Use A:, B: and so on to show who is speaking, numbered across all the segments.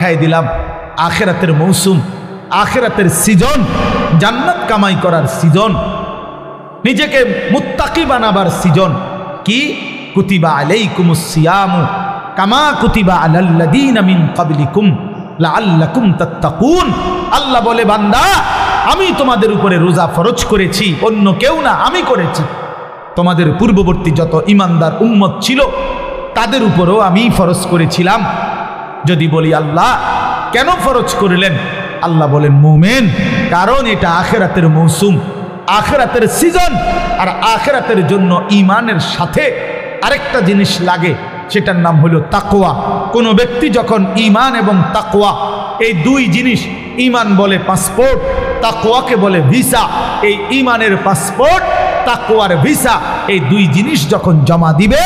A: খাই দিলাম আখিরাতের মৌসুম, আখিরাতের সিজন, জান্নাত কামাই করার সিজন, নিজেকে মুত্তাকি বানাবার সিজন। কি? কুতিবা আলাইকুমুস সিয়ামু কামা কুতিবা আলাল্লাযীনা মিন ক্বাবলিকুম লাআল্লাকুম তাত্তাকুন। আল্লাহ বলে, বান্দা আমি তোমাদের উপরে রোজা ফরজ করেছি, অন্য কেউ না, আমি করেছি। তোমাদের পূর্ববর্তী যত ঈমানদার উম্মত ছিল তাদের উপরও আমি ফরজ করেছিলাম। যদি বলি আল্লাহ কেন ফরজ করলেন, আল্লাহ বলেন মুমিন, কারণ এটা আখিরাতের মৌসুম, আখিরাতের সিজন। আর আখিরাতের জন্য ঈমানের সাথে আরেকটা জিনিস লাগে, সেটার নাম হলো তাকওয়া। কোন ব্যক্তি যখন ঈমান এবং তাকওয়া, এই দুই জিনিস, ঈমান বলে পাসপোর্ট, তাকওয়াকে বলে ভিসা, এই ঈমানের পাসপোর্ট, তাকওয়ার ভিসা, এই দুই জিনিস যখন জমা দিবে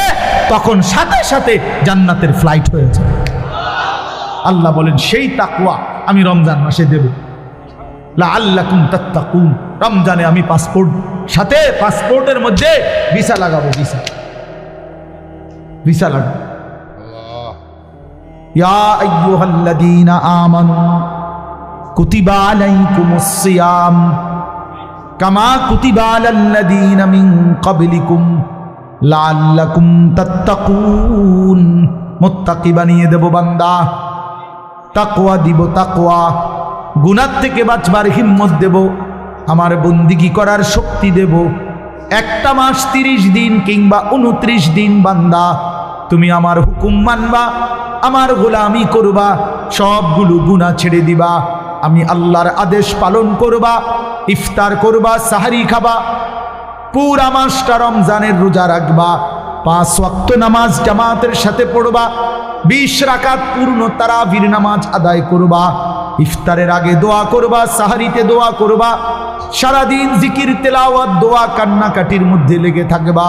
A: তখন সাথে সাথে জান্নাতের ফ্লাইট হয়ে যাবে। আল্লাহ বলেন সেই তাকওয়া আমি রমজান মাসে দেব, লাআল্লাকুম তাত্তাকুন। রমজানে আমি পাসপোর্ট, সাথে পাসপোর্টের মধ্যে ভিসা লাগাবো, ভিসা লাগাবো। ইয়া আইয়ুহাল্লাযীনা আমানু কুতিবা আলাইকুমুস সিয়াম কামা কুতিবা আলাল্লাযীনা মিন ক্বাবলিকুম লাআল্লাকুম তাত্তাকুন। মুত্তাকি বানিয়ে দেব বান্দা, তাকওয়া দিব, তাকওয়া, গুনাহ থেকে বাঁচবার হিম্মত দেব, আমার বন্দিগি করার শক্তি দেব। একটা মাস 30 দিন কিংবা 29 দিন বান্দা তুমি আমার হুকুম মানবা, আমার গোলামি করবা, সবগুলো গুনাহ ছেড়ে দিবা, আমি আল্লাহর আদেশ পালন করবা, ইফতার করবা, সাহারি খাবা, পুরা মাসটা রমজানের রোজা রাখবা, 5 ওয়াক্ত নামাজ জামাতের সাথে পড়বা, 20 রাকাত পূর্ণ তারাবির নামাজ আদায় করবা, ইফতারের আগে দোয়া করবা, সাহারিতে দোয়া করবা, সারাদিন জিকির তেলাওয়াত দোয়া কান্নাকাটির মধ্যে লেগে থাকবা।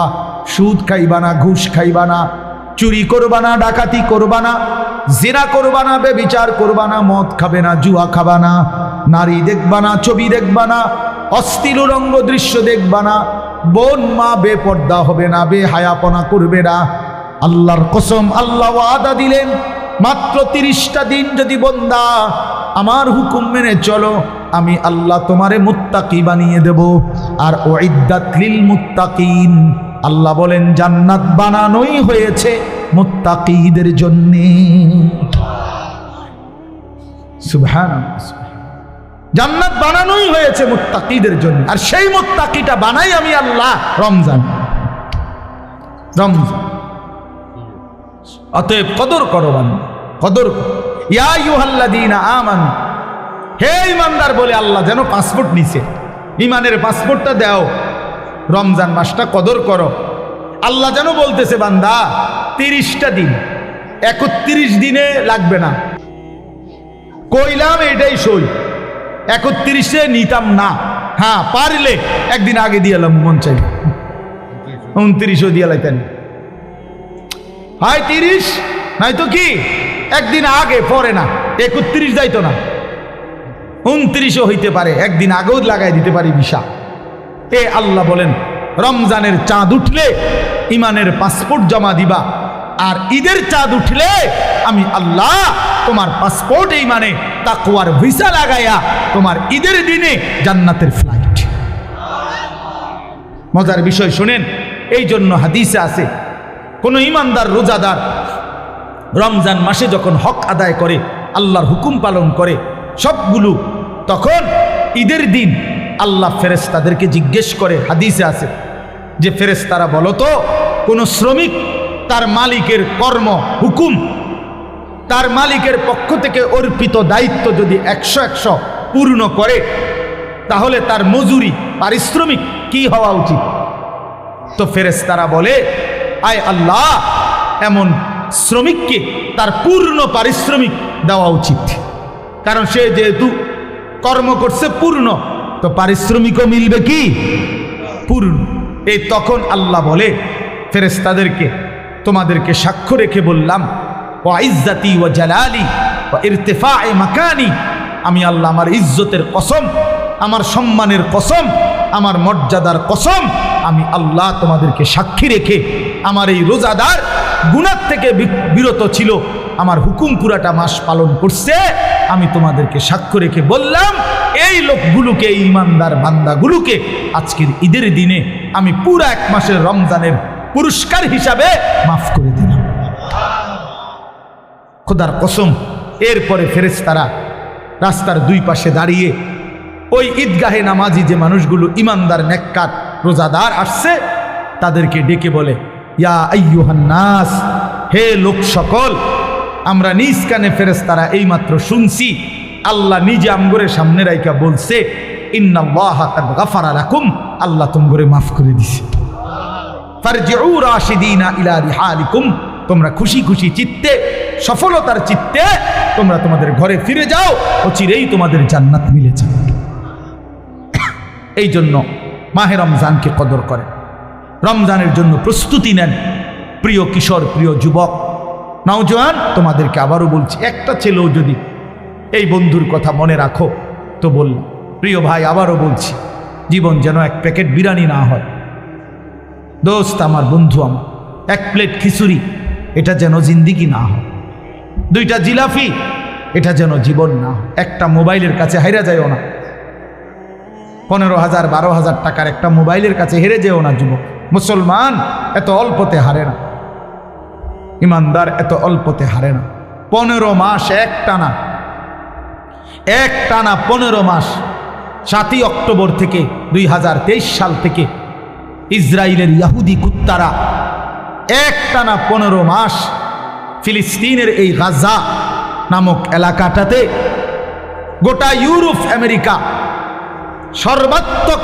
A: সুদ খাইবা না, ঘুষ খাইবা না, চুরি করবা না, ডাকাতি করবা না, জিনা করবা না, ব্যভিচার করবা না, মদ খাবে না, জুয়া খাবা না, নারী দেখবা না, ছবি দেখবা না, অশ্লীল রঙ্গ দৃশ্য দেখবা না, বোন মা বেপর্দা হবে না, বেহায়াপনা করবে না। আল্লাহর কসম, আল্লাহ ওয়াদা দিলেন মাত্র 30টা দিন যদি বান্দা আমার হুকুম মেনে চলো, আমি আল্লাহ তোমারে মুত্তাকি বানিয়ে দেব। আর উইদ্দাত লিল মুত্তাকিন, আল্লাহ বলেন জান্নাত বানানোই হয়েছে মুত্তাকিদের জন্য। সুবহানাল্লাহ, জান্নাত বানানোই হয়েছে মুত্তাকিদের জন্য। আর সেই মুত্তাকিটা বানাই আমি আল্লাহ রমজান। অতএব কদর করো বান্দা, কদর করো। ইয়া আইয়ুহাল্লাযীনা আমানু, হে ঈমানদার বলে আল্লাহ যেন পাসপোর্ট নিছে, ঈমানের পাসপোর্টটা দাও, রমজান মাসটা কদর করো। আল্লাহ যেন বলতেছে বান্দা 30টা দিন, 31 দিনে লাগবে না, কইলাম এটাই সই, 31-এ নিতাম না, হ্যাঁ পারলে একদিন আগে দিয়ে এলাম, মন চাই 29ও দিয়ে লাইতেন, হয় 30 নয়তো কি একদিন আগে, পরে না 31 যাইতো না, 29ও হইতে পারে, একদিন আগেও লাগাই দিতে পারি ভিসা। এ আল্লাহ বলেন রমজানের চাঁদ উঠলে ঈমানের পাসপোর্ট জমা দিবা, আর ঈদের চাঁদ উঠলে আমি আল্লাহ তোমার পাসপোর্ট ঈমানে তাকওয়ার ভিসা লাগাইয়া তোমার ঈদের দিনে জান্নাতের ফ্লাইট। মজার বিষয় শুনেন, এই জন্য হাদিসে আছে কোন ঈমানদার রোজাদার রমজান মাসে যখন হক আদায় করে, আল্লাহর হুকুম পালন করে সবগুলো, তখন ঈদের দিন আল্লাহ ফেরেশতাদেরকে জিজ্ঞেস করে, হাদিসে আছে যে ফেরেশতারা বলো তো, কোন শ্রমিক তার মালিকের কর্ম হুকুম, তার মালিকের পক্ষ থেকে অর্পিত দায়িত্ব যদি 100 পূর্ণ করে, তাহলে তার মজুরি, পারিশ্রমিক কি হওয়া উচিত? তো ফেরেশতারা বলে, আয় আল্লাহ, এমন শ্রমিককে তার পূর্ণ পারিশ্রমিক দেওয়া উচিত, কারণ সে যেহেতু কর্ম করছে পূর্ণ, তো পারিশ্রমিকও মিলবে কি পূর্ণ। এই তখন আল্লাহ বলে ফেরেশতাদেরকে, তোমাদেরকে সাক্ষ্য রেখে বললাম, ওয়া ইজ্জতি ওয়া জালালি ওয়া ইরতিফা'i মাকানি, আমি আল্লাহ আমার ইজ্জতের কসম, আমার সম্মানের কসম, আমার মর্যাদার কসম, আমি আল্লাহ তোমাদেরকে সাক্ষী রেখে আমার এই রোজাদার গুনাহ থেকে বিরত ছিল, আমার হুকুম পুরাটা মাস পালন করছে, আমি তোমাদেরকে সাক্ষ্য রেখে বললাম এই লোকগুলোকে, এই ইমানদার বান্দাগুলোকে আজকের ঈদের দিনে আমি পুরা 1 মাসের রমজানের পুরস্কার হিসাবে মাফ করে দিলাম। খোদার কসম। এরপরে ফেরেশতারা রাস্তার 2 পাশে দাঁড়িয়ে ওই ঈদগাহে নামাজি যে মানুষগুলো ইমানদার নেককার রোজাদার আসছে তাদেরকে ডেকে বলে, ইয়া আইয়ুহান নাস, হে লোক সকল, আমরা নিজ কানে ফেরেশতারা এইমাত্র শুনছি আল্লাহ নিজে আমগরে সামনে রাইকা বলছে, ইন্নাল্লাহা কাদ গাফারা লাকুম, আল্লাহ তোমগরে মাফ করে দিছে। ফারজিউ রাশিদিনা ইলা রিহালিকুম, তোমরা খুশি খুশি চিত্তে, সফলতার চিত্তে তোমরা তোমাদের ঘরে ফিরে যাও, অচিরেই তোমাদের জান্নাত মিলে যাবে। এই জন্য মাহে রমজানকে কদর করেন, রমজানের জন্য প্রস্তুতি নেন। প্রিয় কিশোর, প্রিয় যুবক, নওজোয়ান, তোমাদেরকে আবারও বলছি, একটা ছেলেও যদি এই বন্ধুর কথা মনে রাখো তো বললাম। প্রিয় ভাই, আবারও বলছি, জীবন যেন 1 প্যাকেট বিরিয়ানি না হয়। দোস্ত আমার, বন্ধু আমার, 1 প্লেট খিচুড়ি, এটা যেন জিন্দিগি না হয়। 2টা জিলাপি, এটা যেন জীবন না হয়। একটা মোবাইলের কাছে হেরে যায়ও না। 15,000 12,000 টাকার একটা মোবাইলের কাছে হেরে যেও না যুবক। মুসলমান এত অল্পতে হারে না, ইমানদার এত অল্পতে হারে না। 15 মাস একটানা 15 মাস, 7ই অক্টোবর থেকে 2023 সাল থেকে ইসরায়েলের ইহুদি কুত্তারা একটানা 15 মাস ফিলিস্তিনের এই গাজা নামক এলাকাটাতে গোটা ইউরোপ আমেরিকা সর্বাত্মক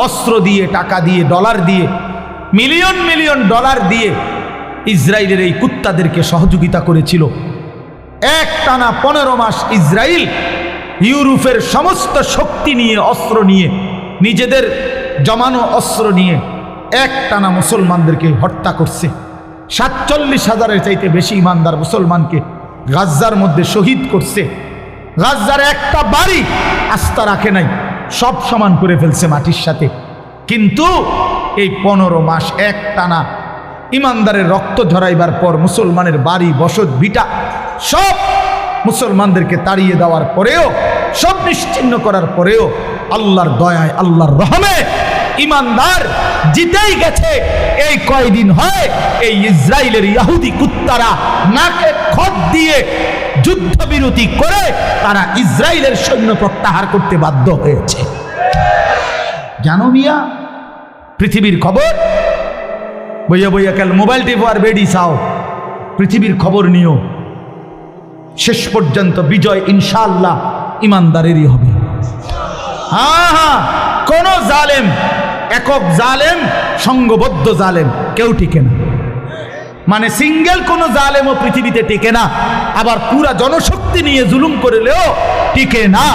A: অস্ত্র দিয়ে, টাকা দিয়ে, ডলার দিয়ে, মিলিয়ন মিলিয়ন ডলার দিয়ে ইসরায়েলের এই কুত্তাদেরকে সহযোগিতা করেছিল। একটানা 15 মাস ইসরায়েল ইউরোপের সমস্ত শক্তি নিয়ে, অস্ত্র নিয়ে, নিজেদের জমানো অস্ত্র নিয়ে একটানা মুসলমানদেরকে হত্যা করছে। 47,000-এর চাইতে বেশি ইমানদার মুসলমানকে গাজ্জার মধ্যে শহীদ করছে। গাজ্জার একটা বাড়ি আস্থা রাখে নাই, সব সমান করে ফেলছে মাটির সাথে। কিন্তু এই 15 মাস একটানা ইমানদারের রক্ত ঝরাইবার পর মুসলমানের বাড়ি, বসত, ভিটা সব মুসলমানদেরকে তাড়িয়ে দেওয়ার পরেও, সব নিশ্চিহ্ন করার পরেও আল্লাহর দয়ায়, আল্লাহর রহমে ইমানদার জিতেই গেছে। এই কয়দিন হয় এই ইসরায়েলের ইহুদি কুত্তারা নাকে খত দিয়ে যুদ্ধবিরতি করে তারা ইসরায়েলের সৈন্য প্রত্যাহার করতে বাধ্য হয়েছে। জানো মিয়া, পৃথিবীর খবর বইয়া বইয়া কাল মোবাইল টিপো আর বেডি চাও, পৃথিবীর খবর নিও। শেষ পর্যন্ত বিজয় ইনশাআল্লাহ ইমানদারেরই হবে। হ্যাঁ, কোন জালেম, একক জালেম, সংঘবদ্ধ জালেম কেউ টিকে না। মানে সিঙ্গেল কোন জালেমও পৃথিবীতে টিকে না। আবার পুরা জনশক্তি নিয়ে জুলুম করলেও টিকে না।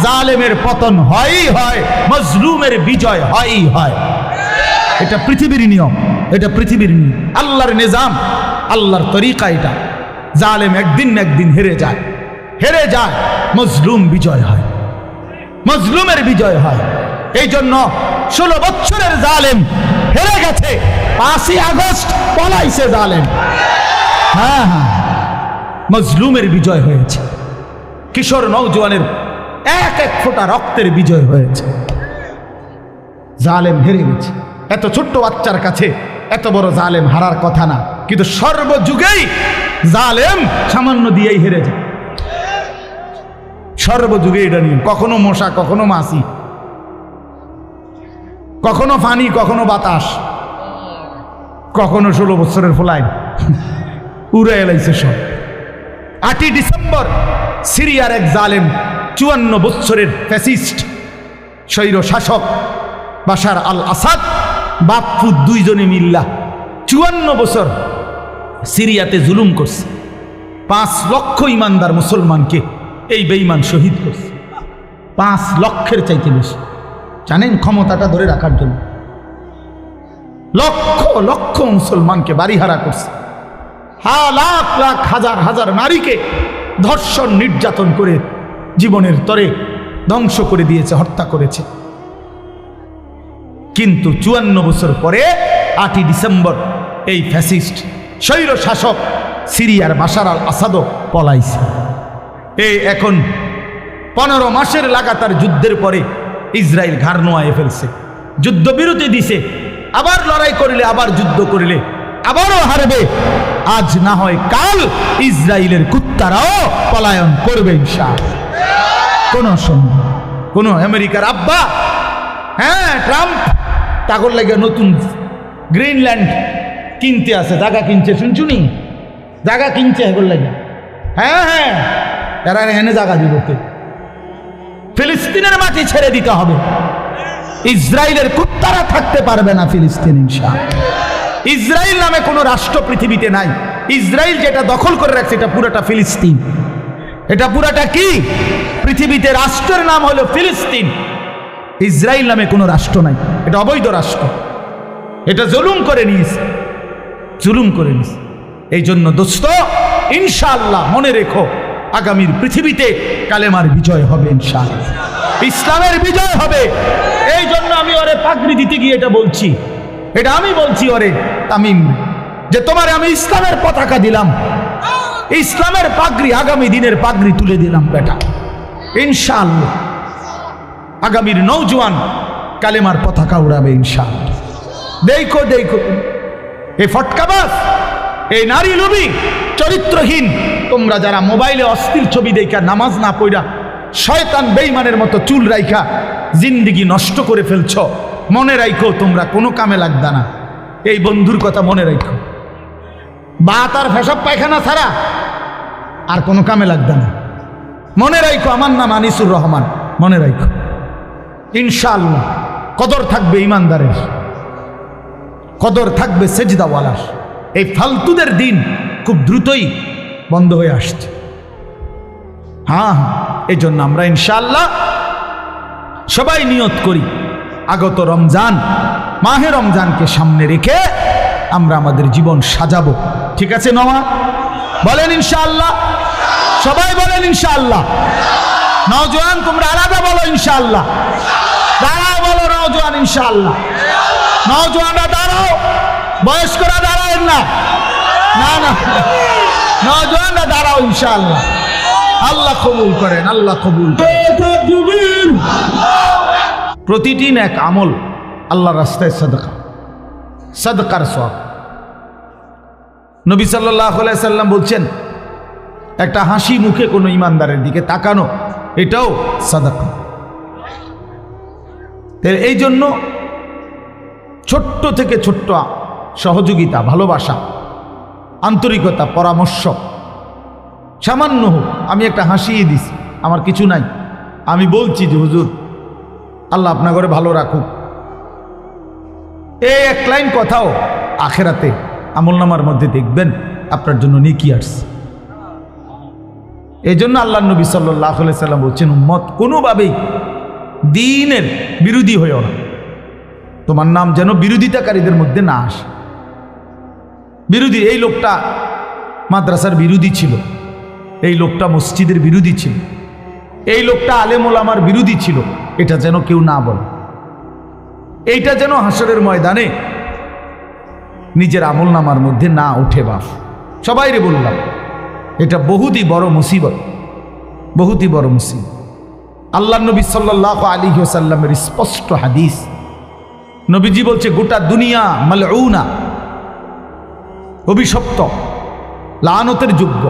A: জালেমের পতন হয়ই হয়, মজলুমের বিজয় হয়ই হয়। এটা পৃথিবীর নিয়ম, এটা পৃথিবীর নিয়ম, আল্লাহর নিজাম, আল্লাহর তরিকা এটা। জালেম একদিন না একদিন হেরে যায়, হেরে যায়, মজলুম বিজয় হয়, মজলুমের বিজয় হয়। এই জন্য 16 বছরের জালেম হেরে গেছে, 5ই আগস্ট পলাইছে জালেম। হ্যাঁ, মজলুমের বিজয় হয়েছে, কিশোর নওজোয়ানের এক এক ফোঁটা রক্তের বিজয় হয়েছে। জালেম হেরে গেছে। এত ছোট্ট বাচ্চার কাছে এত বড় জালেম হারার কথা না, কিন্তু সর্বযুগেই জালেম সামান্য দিয়েই হেরে যায়। সর্বযুগে এটা নিয়ে, কখনো মশা, কখনো মাছি, কখনো পানি, কখনো বাতাস, কখনো 16 বছরের ফলাইন উড়ে এলাইছে সব। 8ই ডিসেম্বর সিরিয়ার এক জালেম 54 বছরের ফ্যাসিস্ট স্বৈর শাসক বাশার আল আসাদ বাপ্পু 2 জনে মিল্লা 54 বছর সিরিয়াতে জুলুম করছে। 5 লক্ষ ইমানদার মুসলমানকে এই বেঈমান শহীদ করছে। 5 লক্ষের চাইতে বেশি। জানেন, ক্ষমতাটা ধরে রাখার জন্য লক্ষ লক্ষ মুসলমানকে বাড়িহারা করছে। লাখ লাখ হাজার হাজার নারীকে ধর্ষণ, নির্যাতন করে জীবনের তরে ধ্বংস করে দিয়েছে, হত্যা করেছে। কিন্তু 54 বছর পরে 8ই ডিসেম্বর এই ফ্যাসিস্ট স্বৈর শাসক সিরিয়ার বাশার আল আসাদও পলাইছে। এই এখন 15 মাসের লাগাতার যুদ্ধের পরে ইসরায়েল ঘাড় নোয়ায়ে ফেলছে, যুদ্ধবিরতি দিছে। আবার লড়াই করিলে, আবার যুদ্ধ করিলে আবারও হারবে। আজ না হয় কাল ইসরায়েলের কুত্তারাও পলায়ন করবে ইনশাআল্লাহ। কোন আমেরিকার আব্বা, হ্যাঁ ট্রাম্প তাগর লাগে নতুন গ্রিনল্যান্ড কিনতে আছে, জায়গা কিনছে, শুনছুনি জায়গা কিনছে এগুলো লাগে। হ্যাঁ এরা এনে জায়গা দিবতে, ফিলিস্তিনের মাটি ছেড়ে দিতে হবে। ইসরায়েলের কুত্তারা থাকতে পারবে না ফিলিস্তিন ইনশাআল্লাহ। ইসরায়েল নামে কোনো রাষ্ট্র পৃথিবীতে নাই। ইসরায়েল যেটা দখল করে রাখছে এটা পুরাটা ফিলিস্তিন। এটা পুরাটা কি? পৃথিবীতে রাষ্ট্রের নাম হলো ফিলিস্তিন। ইসরায়েল নামে কোনো রাষ্ট্র নাই, এটা অবৈধ রাষ্ট্র। এটা জুলুম করে নিয়েছে, জুলুম করে নিয়েছে। এই জন্য দোস্ত ইনশাআল্লাহ মনে রেখো, আগামীর পৃথিবীতে কালেমার বিজয় হবে ইনশাআল্লাহ, ইসলামের বিজয় হবে। এই জন্য আমি ওরে পাগড়ি দিতে গিয়ে এটা বলছি, এটা আমি বলছি ওরে তামিম, যে তোমারে আমি ইসলামের পতাকা দিলাম, ইসলামের পাগড়ি, আগামী দিনের পাগড়ি তুলে দিলাম বেটা। ইনশাআল্লাহ আগামীর নওজোয়ান কালেমার পতাকা উড়াবে ইনশাআল্লাহ। দেখো দেখো এই ফটকাবাজ, এই নারী লোভী, চরিত্রহীন তোমরা যারা মোবাইলে অস্থির ছবি দেখা নামাজ না পড়া শয়তান বেঈমানের মতো চুল রাইখা জিন্দেগি নষ্ট করে ফেলছ, মনে রাখো তোমরা কোনো কামে লাগবে না। এই বন্ধুর কথা মনে রাখো, বাত আর পেশাব পায়খানা ছাড়া আর কোনো কামে লাগবে না। মনে রাখো আমার নাম আনিসুর রহমান, মনে রাখো ইনশাআল্লাহ কদর থাকবে ইমানদারের, কদর থাকবে সেজদাওয়ালার। এই ফালতুদের দিন খুব দ্রুতই বন্ধ হয়ে আসছে। হ্যাঁ এই জন্য আমরা ইনশাআল্লাহ সবাই নিয়ত করি, আগত রমজান, মাহে রমজানকে সামনে রেখে আমরা আমাদের জীবন সাজাবো। ঠিক আছে নওয়া? বলেন ইনশাআল্লাহ, সবাই বলেন ইনশাআল্লাহ। নওজোয়ান তোমরা আলাদা বলো ইনশাআল্লাহ, দাঁড়াও বলো নওজোয়ান ইনশাআল্লাহ। নওজোয়ানরা দাঁড়াও, বয়স্করা দাঁড়ায় না, না না, নওজোয়ানরা দাঁড়াও ইনশাআল্লাহ। আল্লাহ কবুল করেন, আল্লাহ কবুল করেন। প্রতিটি নেক আমল আল্লাহর রাস্তায় সাদকা, সাদকার সওয়াব। নবী সাল্লাল্লাহু আলাইহি সাল্লাম বলছেন, একটা হাসি মুখে কোনো ইমানদারের দিকে তাকানো এটাও সাদকা। এই জন্য ছোট্ট থেকে ছোট্ট সহযোগিতা, ভালোবাসা, আন্তরিকতা, পরামর্শ সামান্য হোক, আমি একটা হাসিয়ে দিছি, আমার কিছু নাই, আমি বলছি যে হুজুর আল্লাহ আপনার ঘরে ভালো রাখুক, এই এক লাইন কথাও আখেরাতে আমলনামার মধ্যে দেখবেন আপনার জন্য নেকি আসছে। এই জন্য আল্লাহ নবী সাল্লাল্লাহু আলাইহি সাল্লাম বলছেন, উম্মত কোনোভাবেই দ্বীনের বিরোধী হয়েও না, তোমার নাম যেন বিরোধিতাকারীদের মধ্যে না আসে। বিরোধী, এই লোকটা মাদ্রাসার বিরোধী ছিল, এই লোকটা মসজিদের বিরোধী ছিল, এই লোকটা আলেম ওলামার বিরোধী ছিল, এটা যেন কেউ না বলে। এইটা যেন হাসরের ময়দানে নিজের আমলনামার মধ্যে না ওঠে। বাপ সবাইরে বললাম, এটা বহুতই বড় মুসিবত, বহুতই বড় মুসিবত। আল্লাহ নবী সাল্লাল্লাহু আলাইহি ওয়াসাল্লামের স্পষ্ট হাদিস, নবীজি বলছে গোটা দুনিয়া মালউনা, অভিশপ্ত, লানতের যোগ্য।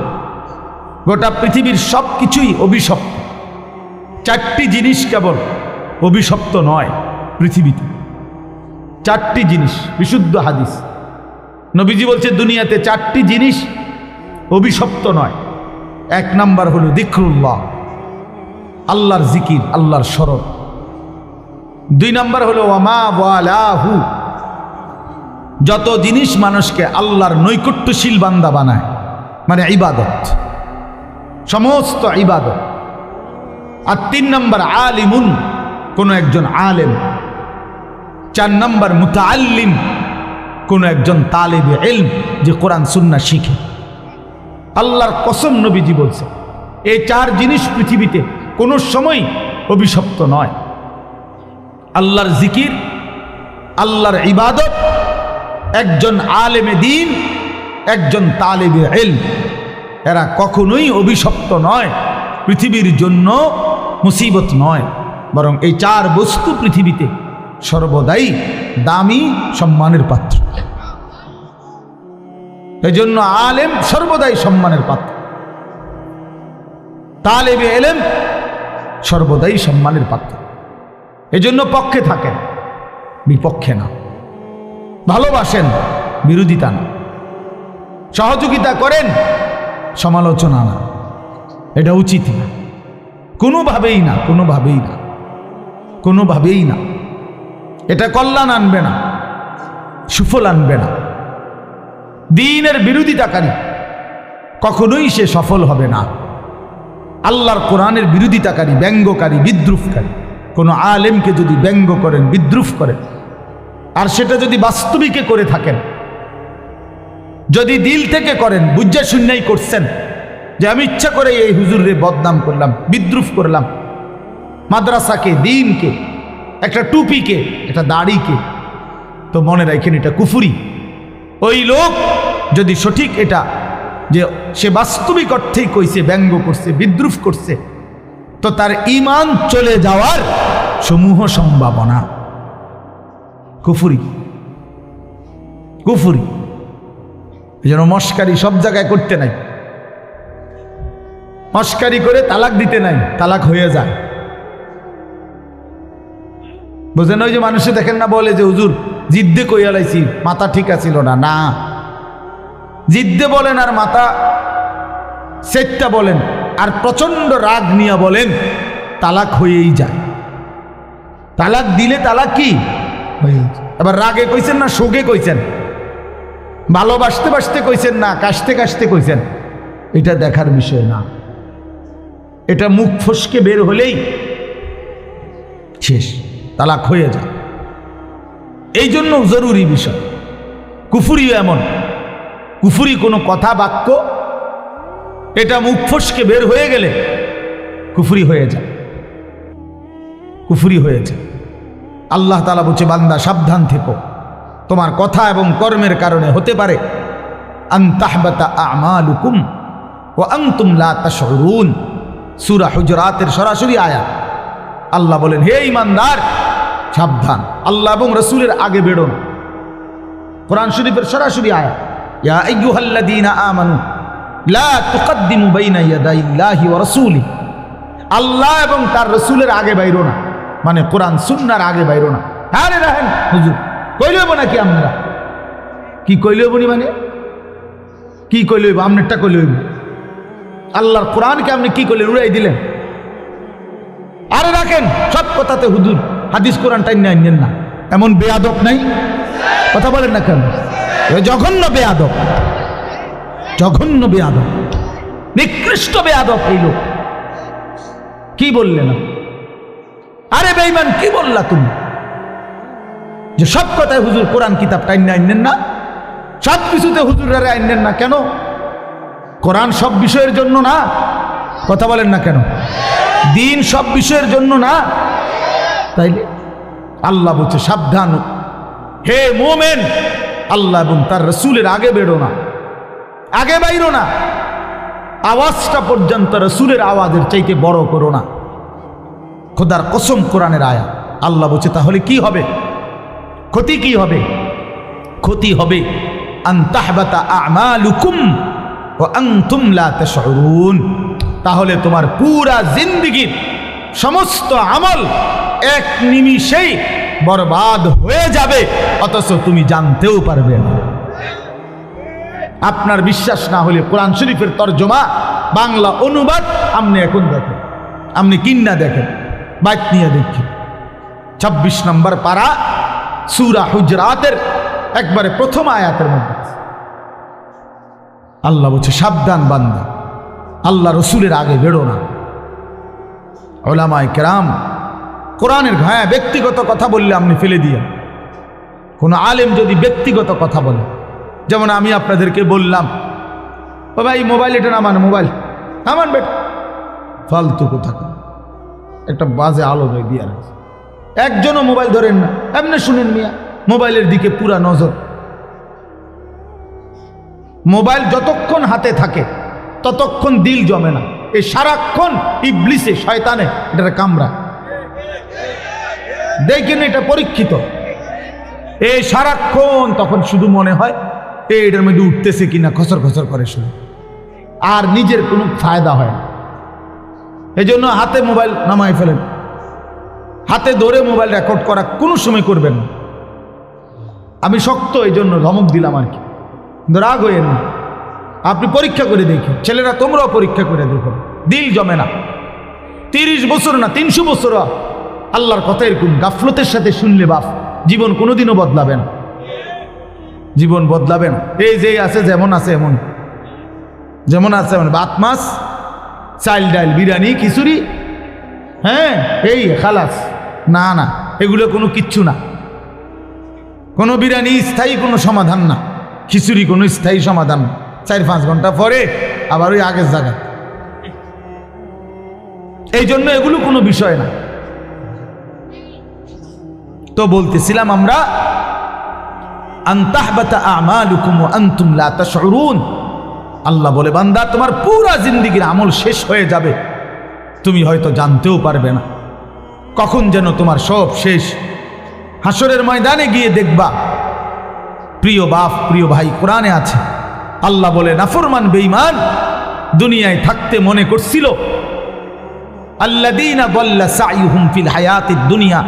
A: গোটা পৃথিবীর সব কিছুই অভিশপ্ত। চারটি জিনিস কেবল অভিশপ্ত নয় পৃথিবীতে, চারটি জিনিস, বিশুদ্ধ হাদিস। নবীজি বলছে দুনিয়াতে চারটি জিনিস অভিশপ্ত নয়। এক নাম্বার হলো যিকরুল্লাহ, আল্লাহর জিকির, আল্লাহর স্মরণ। দুই নাম্বার হলো ওয়ামা ওয়ালাহু, যত জিনিস মানুষকে আল্লাহর নৈকট্যশীল বান্দা বানায়, মানে ইবাদত, সমস্ত ইবাদত। আর তিন নাম্বার আলিমুন, কোনো একজন আলেম। চার নাম্বার মুতাআল্লিম, কোনো একজন তালেবে ইলম, যে কোরআন সুন্নাহ শিখে। আল্লাহর কসম নবীজি বলছে এই চার জিনিস পৃথিবীতে কোনো সময় অভিশপ্ত নয়। আল্লাহর জিকির, আল্লাহর ইবাদত, একজন আলেমে দ্বীন, একজন তালিবে ইলম, এরা কখনোই অভিশপ্ত নয়, পৃথিবীর জন্য মুসিবত নয়, বরং এই চার বস্তু পৃথিবীতে সর্বদাই দামি সম্মানের পাত্র। এই জন্য আলেম সর্বদাই সম্মানের পাত্র, তালেবে ইলম সর্বদাই সম্মানের পাত্র। এই জন্য পক্ষে থাকেন, বিপক্ষে না, ভালোবাসেন, বিরোধিতা না, সহযোগিতা করেন, সমালোচনা না। এটা উচিত না, কোনোভাবেই না, কোনোভাবেই না, কোনোভাবেই না। এটা কল্যাণ আনবে না, সুফল আনবে না। দ্বীনের বিরোধিতাকারী কখনোই সে সফল হবে না। আল্লাহর কোরআনের বিরোধিতাকারী, ব্যঙ্গকারী, বিদ্রুপকারী কোনো আলেমকে যদি ব্যঙ্গ করেন, বিদ্রুপ করেন, আর সেটা যদি বাস্তবিকে করে থাকেন, যদি দিল থেকে করেন, বুঝা শূন্যই করছেন যে আমি ইচ্ছা করে এই হুজুরে বদনাম করলাম, বিদ্রুপ করলাম, মাদ্রাসাকে, দ্বীনকে, একটা টুপিকে, একটা দাড়িকে, তো মনে রাখেন এটা কুফরি। ওই লোক যদি সঠিক এটা যে সে বাস্তবিক অর্থেই কইছে, ব্যঙ্গ করছে, বিদ্রুপ করছে, তো তার ঈমান চলে যাওয়ার সমূহ সম্ভাবনা। কুফরি, কুফরি। এই জন্য মস্কারি সব জায়গায় করতে নাই, মস্কারি করে তালাক দিতে নাই, তালাক হয়ে যায়। বুঝলেন? ওই যে মানুষে দেখেন না, বলে যে হুজুর জিদ্দে কইয়া লাইছি, মাথা ঠিক আছিল না। না, জিদ্দে বলেন আর মাথা সেটটা বলেন আর প্রচন্ড রাগ নিয়ে বলেন, তালাক হয়েই যায়। তালাক দিলে তালাক কি হয়ে যায়। এবার রাগে কইছেন না শোকে কইছেন, ভালোবাসতে বাসতে কইছেন না কাশতে কাশতে কইছেন, এটা দেখার বিষয় না। এটা মুখ ফসকে বের হলেই শেষ, তালাক হয়ে যায়। এই জন্য জরুরি বিষয়। কুফুরিও এমন, কুফুরি কোনো কথা বাক্য এটা মুখ ফসকে বের হয়ে গেলে কুফুরি হয়ে যায়, কুফুরি হয়ে যায়। আল্লাহ তাআলা বলছে, বান্দা সাবধান থেকো, তোমার কথা এবং কর্মের কারণে হতে পারে আন তাহবাতা আমালুকুম ওয়া আনতুম লা তাশউরুন। সূরা হুজুরাতের সরাসরি আয়াত। আল্লাহ বলেন, হে ঈমানদার সাবধান, আল্লাহ এবং রাসূলের আগে বেরো না। কোরআন শরীফের সরাসরি আয়াত, ইয়া আইয়ুহাল্লাযীনা আমানু লা তুকদ্দিমু বাইনা ইয়াদাইল্লাহি ওয়া রাসূলি। আল্লাহ এবং তার রাসূলের আগে বাইরো না, মানে কোরআন সুন্নাহর আগে বাইরো না। আরে রাহেন হুজুর, কইলে হইব নাকি? আপনারা কি কইলে হইব? মানে কি কইলে হইব? আপনারটা কইলে হইব? আল্লাহর কোরআনকে আপনি কি করলেন? উড়াই দিলেন। আরে রাখেন, সব কথাতে হুজুর হাদিস কোরআন টাইম আনছেন না, এমন বেয়াদব নাই? কথা বলেন না কেন? জঘন্য বেয়াদব, জঘন্য বেয়াদব, নিকৃষ্ট বেয়াদব এই লোক। কি বললে না? আরে বেঈমান, কি বললা তুমি যে সব কথায় হুজুর কোরআন কিতাব টাইম আনছেন না, সব কিছুতে হুজুরারে আনছেন না কেন? কোরআন সব বিষয়ের জন্য না? কথা বলেন না কেন? দিন সব বিষয়ের জন্য না? তাইলে আল্লাহ বলছে সাবধান, হে মুমিন, আল্লাহ এবং তার রাসূলের আগে বেরো না, আগে বাইরো না। আওয়াজটা পর্যন্ত রাসূলের আওয়াজের চাইতে বড় করো না। খোদার কসম, কোরআনের আয়াত। আল্লাহ বলছে তাহলে কি হবে? ক্ষতি কি হবে? ক্ষতি হবে আন তাহবাতা আমালুকুম ওয়া আনতুম লা তাশউরুন। তাহলে তোমার পুরা জিন্দেগীর সমস্ত আমল এক নিমিষেই বরবাদ হয়ে যাবে, অথচ তুমি জানতেও পারবে না। আপনার বিশ্বাস না হলে কোরআন শরীফের তরজমা, বাংলা অনুবাদ আপনি এখন দেখেন, আপনি কিন্না দেখেন, বাইক নিয়ে দেখেন। 26 নম্বর পারা সূরা হুজরাতের একবারে প্রথম আয়াতের মধ্যে আল্লাহ বলছে সাবধান বান্দা, আল্লাহ রসুলের আগে বেরো না। উলামায়ে কেরাম কোরআনের ঘায়া ব্যক্তিগত কথা বললে আপনি ফেলে দিয়ে, কোনো আলেম যদি ব্যক্তিগত কথা বলে, যেমন আমি আপনাদেরকে বললাম, ও ভাই মোবাইল এটা নামান, মোবাইল নামান বেটা, ফালতু কথা, একটা বাজে আলো দিয়ে রাখছে। একজনও মোবাইল ধরেন না, এমনি শুনেন মিয়া, মোবাইলের দিকে পুরা নজর, মোবাইল যতক্ষণ হাতে থাকে ততক্ষণ দিল জমে না। এই সারাক্ষণ ইবলিসে শয়তানে এটা কামড়া, দেখেন এটা পরীক্ষিত। এই সারাক্ষণ তখন শুধু মনে হয় এটার মধ্যে উঠতেছে কিনা, খসর খসর করে শুনে, আর নিজের কোনো ফায়দা হয় না। এই জন্য হাতে মোবাইল নামাই ফেলেন, হাতে ধরে মোবাইল রেকর্ড করা কোনো সময় করবেন না। আমি শক্ত এই জন্য ধমক দিলাম আর কি, রাগ হইয়েন না। আপনি পরীক্ষা করে দেখেন, ছেলেরা তোমরাও পরীক্ষা করে দেখো, দিল জমে না। 30 বছর না 300 বছর আল্লাহর কথা এরকম গাফলতের সাথে শুনলে বাপ, জীবন কোনোদিনও বদলাবে না, জীবন বদলাবে না। এই যে আছে যেমন আছে এমন, যেমন আছে এমন, ভাত মাছ চাল ডাল বিরিয়ানি খিচুড়ি, হ্যাঁ এই খালাস, না না এগুলো কোনো কিচ্ছু না। কোনো বিরিয়ানি স্থায়ী কোনো সমাধান না, খিচুড়ি কোনো স্থায়ী সমাধান না। 4-5 ঘন্টা পরে আবার ওই আগের জায়গায়। এই জন্য এগুলো কোনো বিষয় না। তো বলতেছিলাম আমরা, আনতাহবাতা আমালুকুম ওয়া আনতুম লা তাশউরুন। আল্লাহ বলে, বান্দা তোমার পুরা জিন্দেগীর আমল শেষ হয়ে যাবে, তুমি হয়তো জানতেও পারবে না কখন যেন তোমার সব শেষ। হাসরের ময়দানে গিয়ে দেখবা, প্রিয় বাপ প্রিয় ভাই, কোরআনে আছে আল্লাহ বলে, নাফরমান বেঈমান দুনিয়ায় থাকতে মনে করছিল, আল্লাযীনা দাল্লা সাইয়ুহুম ফিল হায়াতিদ দুনিয়া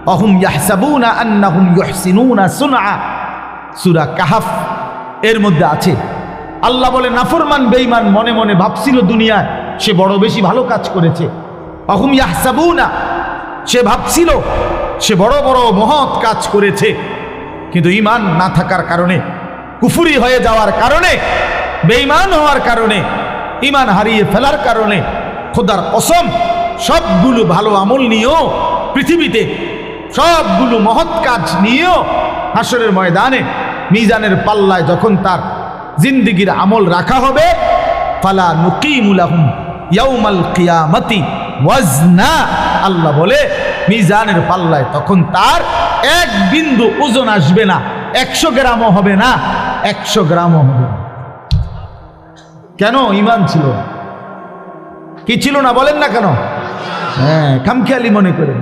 A: ওয়া হুম ইয়াহসাবুনা আন্নাহুম ইউহসিনুনা সুনআ। সূরা কাহফ এর মধ্যে আছে। আল্লাহ বলে, নাফরমান বেঈমান মনে মনে ভাবছিল দুনিয়ায় সে বড় বেশি ভালো কাজ করেছে। ওয়া হুম ইয়াহসাবুনা, সে ভাবছিল সে বড় বড় মহৎ কাজ করেছে, কিন্তু ঈমান না থাকার কারণে, কুফরি হয়ে যাওয়ার কারণে, বেঈমান হওয়ার কারণে, ঈমান হারিয়ে ফেলার কারণে, খোদার কসম সবগুলো ভালো আমল নিয়েও, পৃথিবীতে সবগুলো মহৎ কাজ নিয়েও হাসরের ময়দানে মিজানের পাল্লায় যখন তার জিন্দেগীর আমল রাখা হবে, ফালা নুকিমু লাহুম ইয়াউমাল কিয়ামাতি ওয়াজনা। আল্লাহ বলে, মিজানের পাল্লায় তখন তার এক বিন্দু ওজন আসবে না, 100 গ্রামও হবে না, 100 গ্রামও হবে না। কেন? ঈমান ছিল না। কি ছিল না বলেন না কেন? হ্যাঁ, খামখেয়ালি মনে করেন।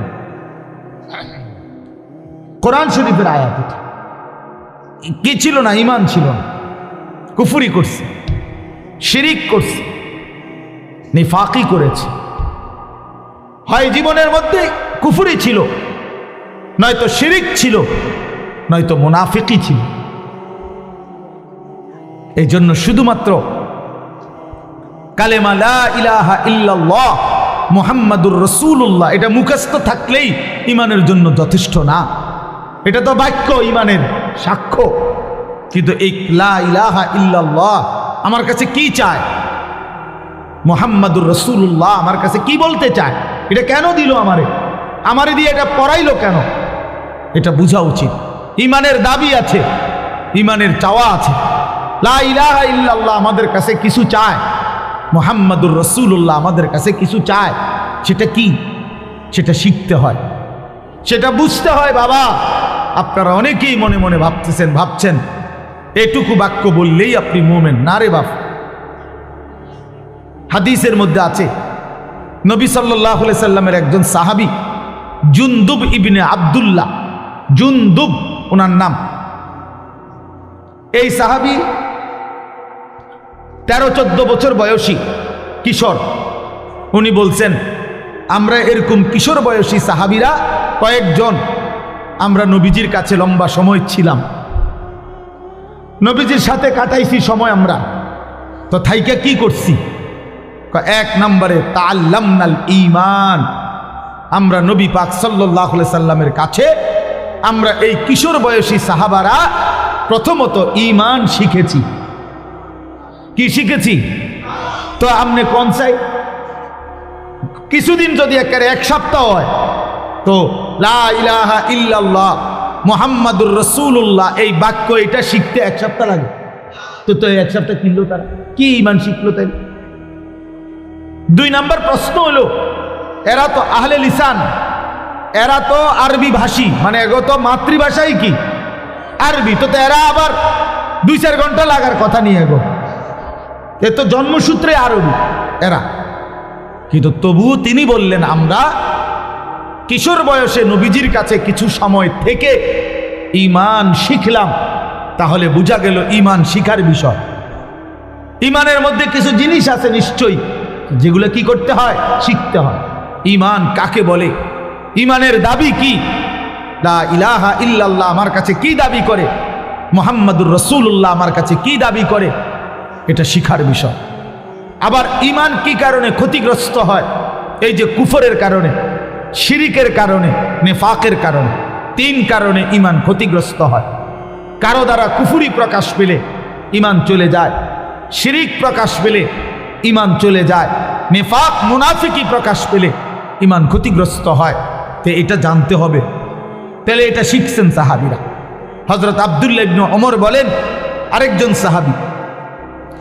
A: কোরআন শরীফের আয়াত এটা। কি ছিল না? ঈমান ছিল না, কুফরি করছে, শিরিক করছে, নিফাকি করেছে। হয় জীবনের মধ্যে কুফরি ছিল, নয়তো শিরিক ছিল, নয়তো মুনাফিকি ছিল। এই জন্য শুধুমাত্র কালেমা লা ইলাহা ইল্লাল্লাহ মুহাম্মাদুর রাসূলুল্লাহ এটা মুখস্থ থাকলেই ঈমানের জন্য যথেষ্ট না। এটা তো বাক্য, ঈমানের সাক্ষ্য। কিন্তু এই লা ইলাহা ইল্লাল্লাহ আমার কাছে কি চায়, মুহাম্মাদুর রাসূলুল্লাহ আমার কাছে কি বলতে চায়, এটা কেন দিল আমারে দিয়ে এটা পড়াইলো কেন, এটা বোঝা উচিত। ঈমানের দাবি আছে, ঈমানের চাওয়া আছে। লা ইলাহা ইল্লাল্লাহ আমাদের কাছে কিছু চায়, মুহাম্মাদুর রাসূলুল্লাহ আমাদের কাছে কিছু চায়। সেটা কি? সেটা শিখতে হয়, সেটা বুঝতে হয়। বাবা, আপনারা অনেকেই মনে মনে ভাবছেন এটুকু বাক্য বললেই আপনি মুমিন। না রে বাপ। হাদিসের মধ্যে আছে, নবী সাল্লাল্লাহু আলাইহি সাল্লামের একজন সাহাবী জুনদুব ইবনে আব্দুল্লাহ, জুনদুব ওনার নাম। এই সাহাবী 13-14 বছর বয়সী কিশোর। উনি বলছেন, আমরা এরকম কিশোর বয়সী সাহাবীরা কয়েকজন আমরা নবীজির কাছে লম্বা সময় ছিলাম, নবীজির সাথে কাটাইছি সময়। আমরা তো থাইকা কি করছি? 1 নম্বরে তাআল্লামনাল ঈমান। আমরা নবী পাক সাল্লাল্লাহু আলাইহি সাল্লামের কাছে আমরা এই কিশোর বয়সী সাহাবারা প্রথমত ঈমান শিখেছি। কি শিখেছি? তো আপনি কোন চাই? কিছুদিন যদি একেবারে 1 সপ্তাহ হয়, তো লা ইলাহা ইল্লাল্লাহ মুহাম্মাদুর রাসূলুল্লাহ এই বাক্য এটা শিখতে 1 সপ্তাহ লাগে। তো 1 সপ্তাহ কিনলো তারা, কি ঈমান শিখলো তাই? 2 নম্বর প্রশ্ন হলো, এরা তো আহলে লিসান, এরা তো আরবি ভাষী, মানে এগো তো মাতৃভাষাই কি আরবি। তো এরা আবার 2-4 ঘন্টা লাগার কথা নিয়ে গো, এ তো জন্মসূত্রে আরবি এরা। কিন্তু তবুও তিনি বললেন, আমরা কিশোর বয়সে নবীজির কাছে কিছু সময় থেকে ঈমান শিখলাম, তাহলে বোঝা গেল ঈমান শিখার বিষয়। ঈমানের মধ্যে কিছু জিনিস আছে নিশ্চয়ই, যেগুলো কি করতে হয়, শিখতে হয়। ঈমান কাকে বলে, ঈমানের দাবি কি, লা ইলাহা ইল্লাল্লাহ আমার কাছে কি দাবি করে, মুহাম্মাদুর রাসূলুল্লাহ আমার কাছে কি দাবি করে, এটা শিখার বিষয়। আবার ঈমান কি কারণে ক্ষতিগ্রস্ত হয়, এই যে কুফরের কারণে, শিরিকের কারণে, নেফাকের কারণে, 3 কারণে ঈমান ক্ষতিগ্রস্ত হয়। কারো দ্বারা কুফরি প্রকাশ পেলে ঈমান চলে যায়, শিরিক প্রকাশ পেলে ঈমান চলে যায়, নেফাক মুনাফিকি প্রকাশ পেলে ঈমান ক্ষতিগ্রস্ত হয়। তো এটা জানতে হবে। তাহলে এটা শিখছেন সাহাবীরা। হযরত আব্দুল্লাহ ইবনে ওমর বলেন, আরেকজন সাহাবী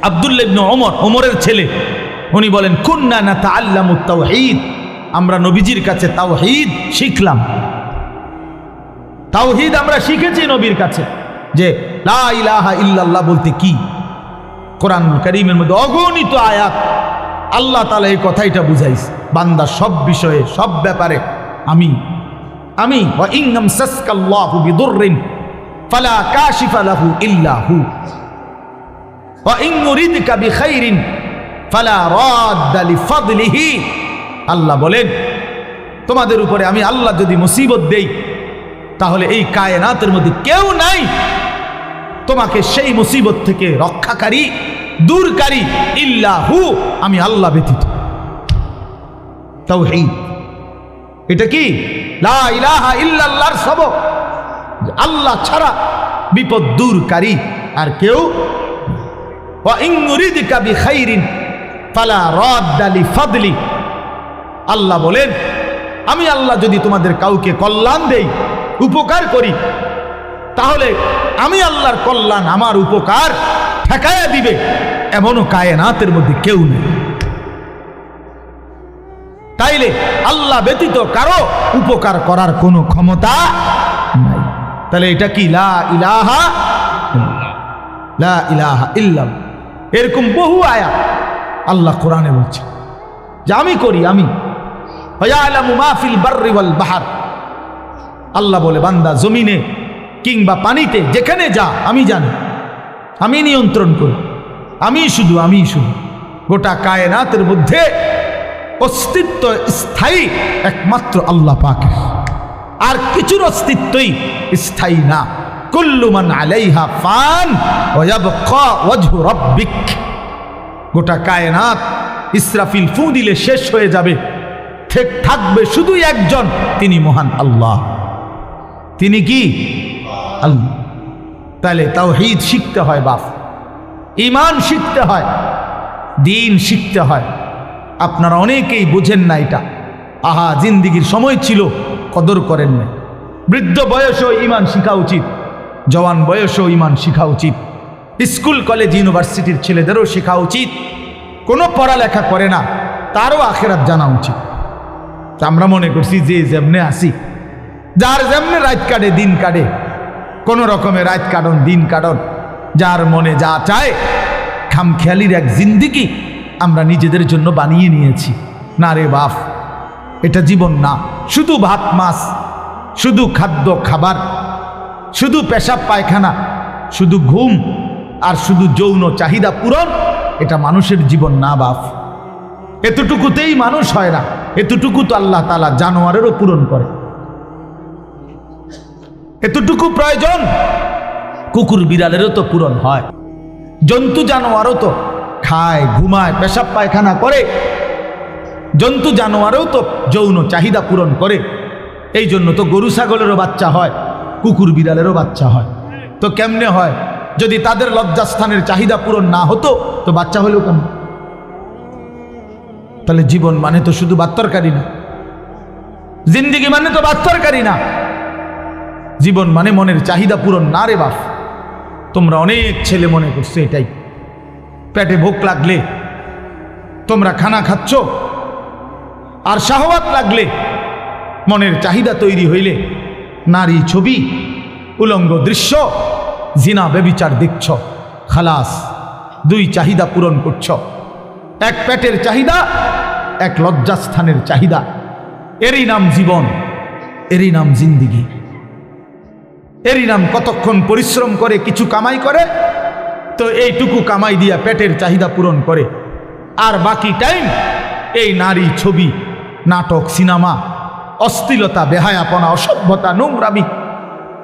A: আব্দুল্লাহ ইবনে ওমর, ওমরের ছেলে, উনি বলেন, কুন্না নাতাআল্লামুত তাওহীদ, আমরা নবীজির কাছে তাওহীদ শিখলাম। তাওহীদ আমরা শিখেছি নবীর কাছে, যে লা ইলাহা ইল্লাল্লাহ বলতে কি। কোরআনুল কারীমের মধ্যে অগণিত আয়াত আল্লাহ তাআলা এই কথাইটা বুঝাইছে, বান্দা সব বিষয়ে, সব ব্যাপারে আমি ওয়া ইন আমসাসকাল্লাহু বিদুররিন ফালা কাশিফা লাহু ইল্লা হু ওয়া ইন ইউরিদকা বিখাইরিন ফালা রাদ্দা লিফাদলিহি। আল্লাহ বলেন, তোমাদের উপরে আমি আল্লাহ যদি মুসিবত দেই, তাহলে এই কায়নাতের মধ্যে কেউ নাই তোমাকে সেই মুসিবত থেকে রক্ষাকারী, দূরকারী, ইল্লা হু, আমি আল্লাহ ব্যতীত। তাওহীদ এটা কি, লা ইলাহা ইল্লাল্লাহর সবক, আল্লাহ ছাড়া বিপদ দূরকারী আর কেউ। ওয়া ইন ইউরিদকা বিখাইরিন ফালা রাদ্দা লিফাদলি। আল্লাহ বলেন, আমি আল্লাহ যদি তোমাদের কাউকে কল্যাণ দেই, উপকার করি, তাহলে আমি আল্লাহর কল্যাণ, আমার উপকার ঠেকায়া দিবে এমনও কায়নাতের মধ্যে কেউ নেই। তাইলে আল্লাহ ব্যতীত কারো উপকার করার কোনো ক্ষমতা নাই। তাহলে এটা কি, লা ইলাহা ইল্লাল্লাহ। এরকম বহু আয়াত আল্লাহ কোরআনে বলছে যে আমি করি, আমি ইয়ালামু মা ফিল বাররি ওয়াল বাহর। আল্লাহ বলে, বান্দা জমিনে কিংবা পানিতে যেখানে যা আমি জানি, আমি নিয়ন্ত্রণ করি, আমি শুধু গোটা কায়নাতের মধ্যে অস্তিত্ব স্থায়ী একমাত্র আল্লাহ পাকের, আর কিছুর অস্তিত্বই স্থায়ী না। কুল্লু মান আলাইহা ফান ওয়া ইয়াবকা ওয়াজহু রাব্বিক। গোটা কায়নাত ইসরাফিল ফু দিলে শেষ হয়ে যাবে, থাকবে শুধু একজন, তিনি মহান আল্লাহ। তিনি কি, আল্লাহ। তাহলে তাওহীদ শিখতে হয় বাপ, ঈমান শিখতে হয়, দ্বীন শিখতে হয়। আপনারা অনেকেই বুঝেন না এটা। আহা, জিন্দিগির সময় ছিল, কদর করেন না। বৃদ্ধ বয়সেও ঈমান শিখা উচিত, জওয়ান বয়সেও ঈমান শিখা উচিত। স্কুল কলেজ ইউনিভার্সিটির ছেলেদেরও শেখা উচিত। কোনো পড়ালেখা করে না, তারও আখিরাত জানা উচিত। আমরা মনে করছি যে যেমনে আসি, যার যেমনে রাত কাটে, দিন কাটে, কোন রকমে রাত কাটন, দিন কাটন, যার মনে যা চায়, খামখেয়ালির এক জিন্দিগি আমরা নিজেদের জন্য বানিয়ে নিয়েছি। না রে বাপ, এটা জীবন না। শুধু ভাত মাছ, শুধু খাদ্য খাবার, শুধু পেশাব পায়খানা, শুধু ঘুম আর শুধু যৌন চাহিদা পূরণ, এটা মানুষের জীবন না বাপ। এতটুকুতেই মানুষ হয় না, এতটুকু তো আল্লাহ তাআলা জানোয়ারেরও পূরণ করে। এতটুকু প্রয়োজন কুকুর বিড়ালেরও তো পূরণ হয়। জন্তু জানোয়ারও তো খায়, ঘুমায়, পেশাব পায়খানা করে। জন্তু জানোয়ারও তো যৌন চাহিদা পূরণ করে। এই জন্য তো গরু ছাগলেরও বাচ্চা হয়, কুকুর বিড়ালেরও বাচ্চা হয়। তো কেমনে হয়? যদি তাদের লজ্জাস্থানের চাহিদা পূরণ না হতো তো বাচ্চা হলেও কেমন? তাহলে জীবন মানে তো শুধু বাত্তরকারী না, জিন্দিগি মানে তো বাত্তরকারী না। জীবন মানে মনের চাহিদা পূরণ না রে বাপ। তোমরা অনেক ছেলে মনে করছো এটাই। পেটে ভোক লাগলে তোমরা খানা খাচ্ছ, আর শাহওয়াত লাগলে, মনের চাহিদা তৈরি হইলে নারী ছবি, উলঙ্গ দৃশ্য, জিনা ব্যভিচার দেখছ। খালাস, দুই চাহিদা পূরণ করছ, এক পেটের চাহিদা, এক লজ্জাস্থানের চাহিদা। এরই নাম জীবন, এরই নাম জিন্দিগি, এরই নাম কতক্ষণ পরিশ্রম করে কিছু কামাই করে, তো এইটুকু কামাই দিয়া পেটের চাহিদা পূরণ করে, আর বাকি টাইম এই নারী, ছবি, নাটক, সিনেমা, অশ্লীলতা, বেহায়াপনা, অসভ্যতা, নোংরামি,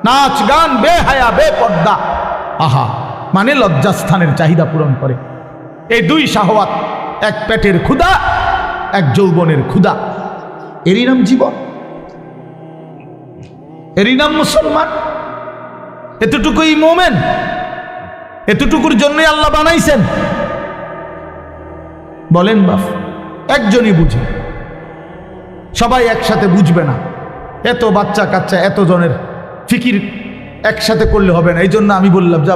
A: নাচ গান, বেহায়া, বেপর্দা, আহা, মানে লজ্জাস্থানের চাহিদা পূরণ করে। এই দুই শাহওয়াত, এক পেটের ক্ষুধা, এক যৌবনের ক্ষুধা, এরই নাম জীবন, এরই নাম মুসলমান। এতটুকুই মোমেন, এতটুকুর জন্যই আল্লাহ বানাইছেন। বলেন বাপ, একজনই বুঝে, সবাই একসাথে বুঝবে না। এত বাচ্চা কাচ্চা, এত জনের ফিকির একসাথে করলে হবে না। এই জন্য আমি বললাম যে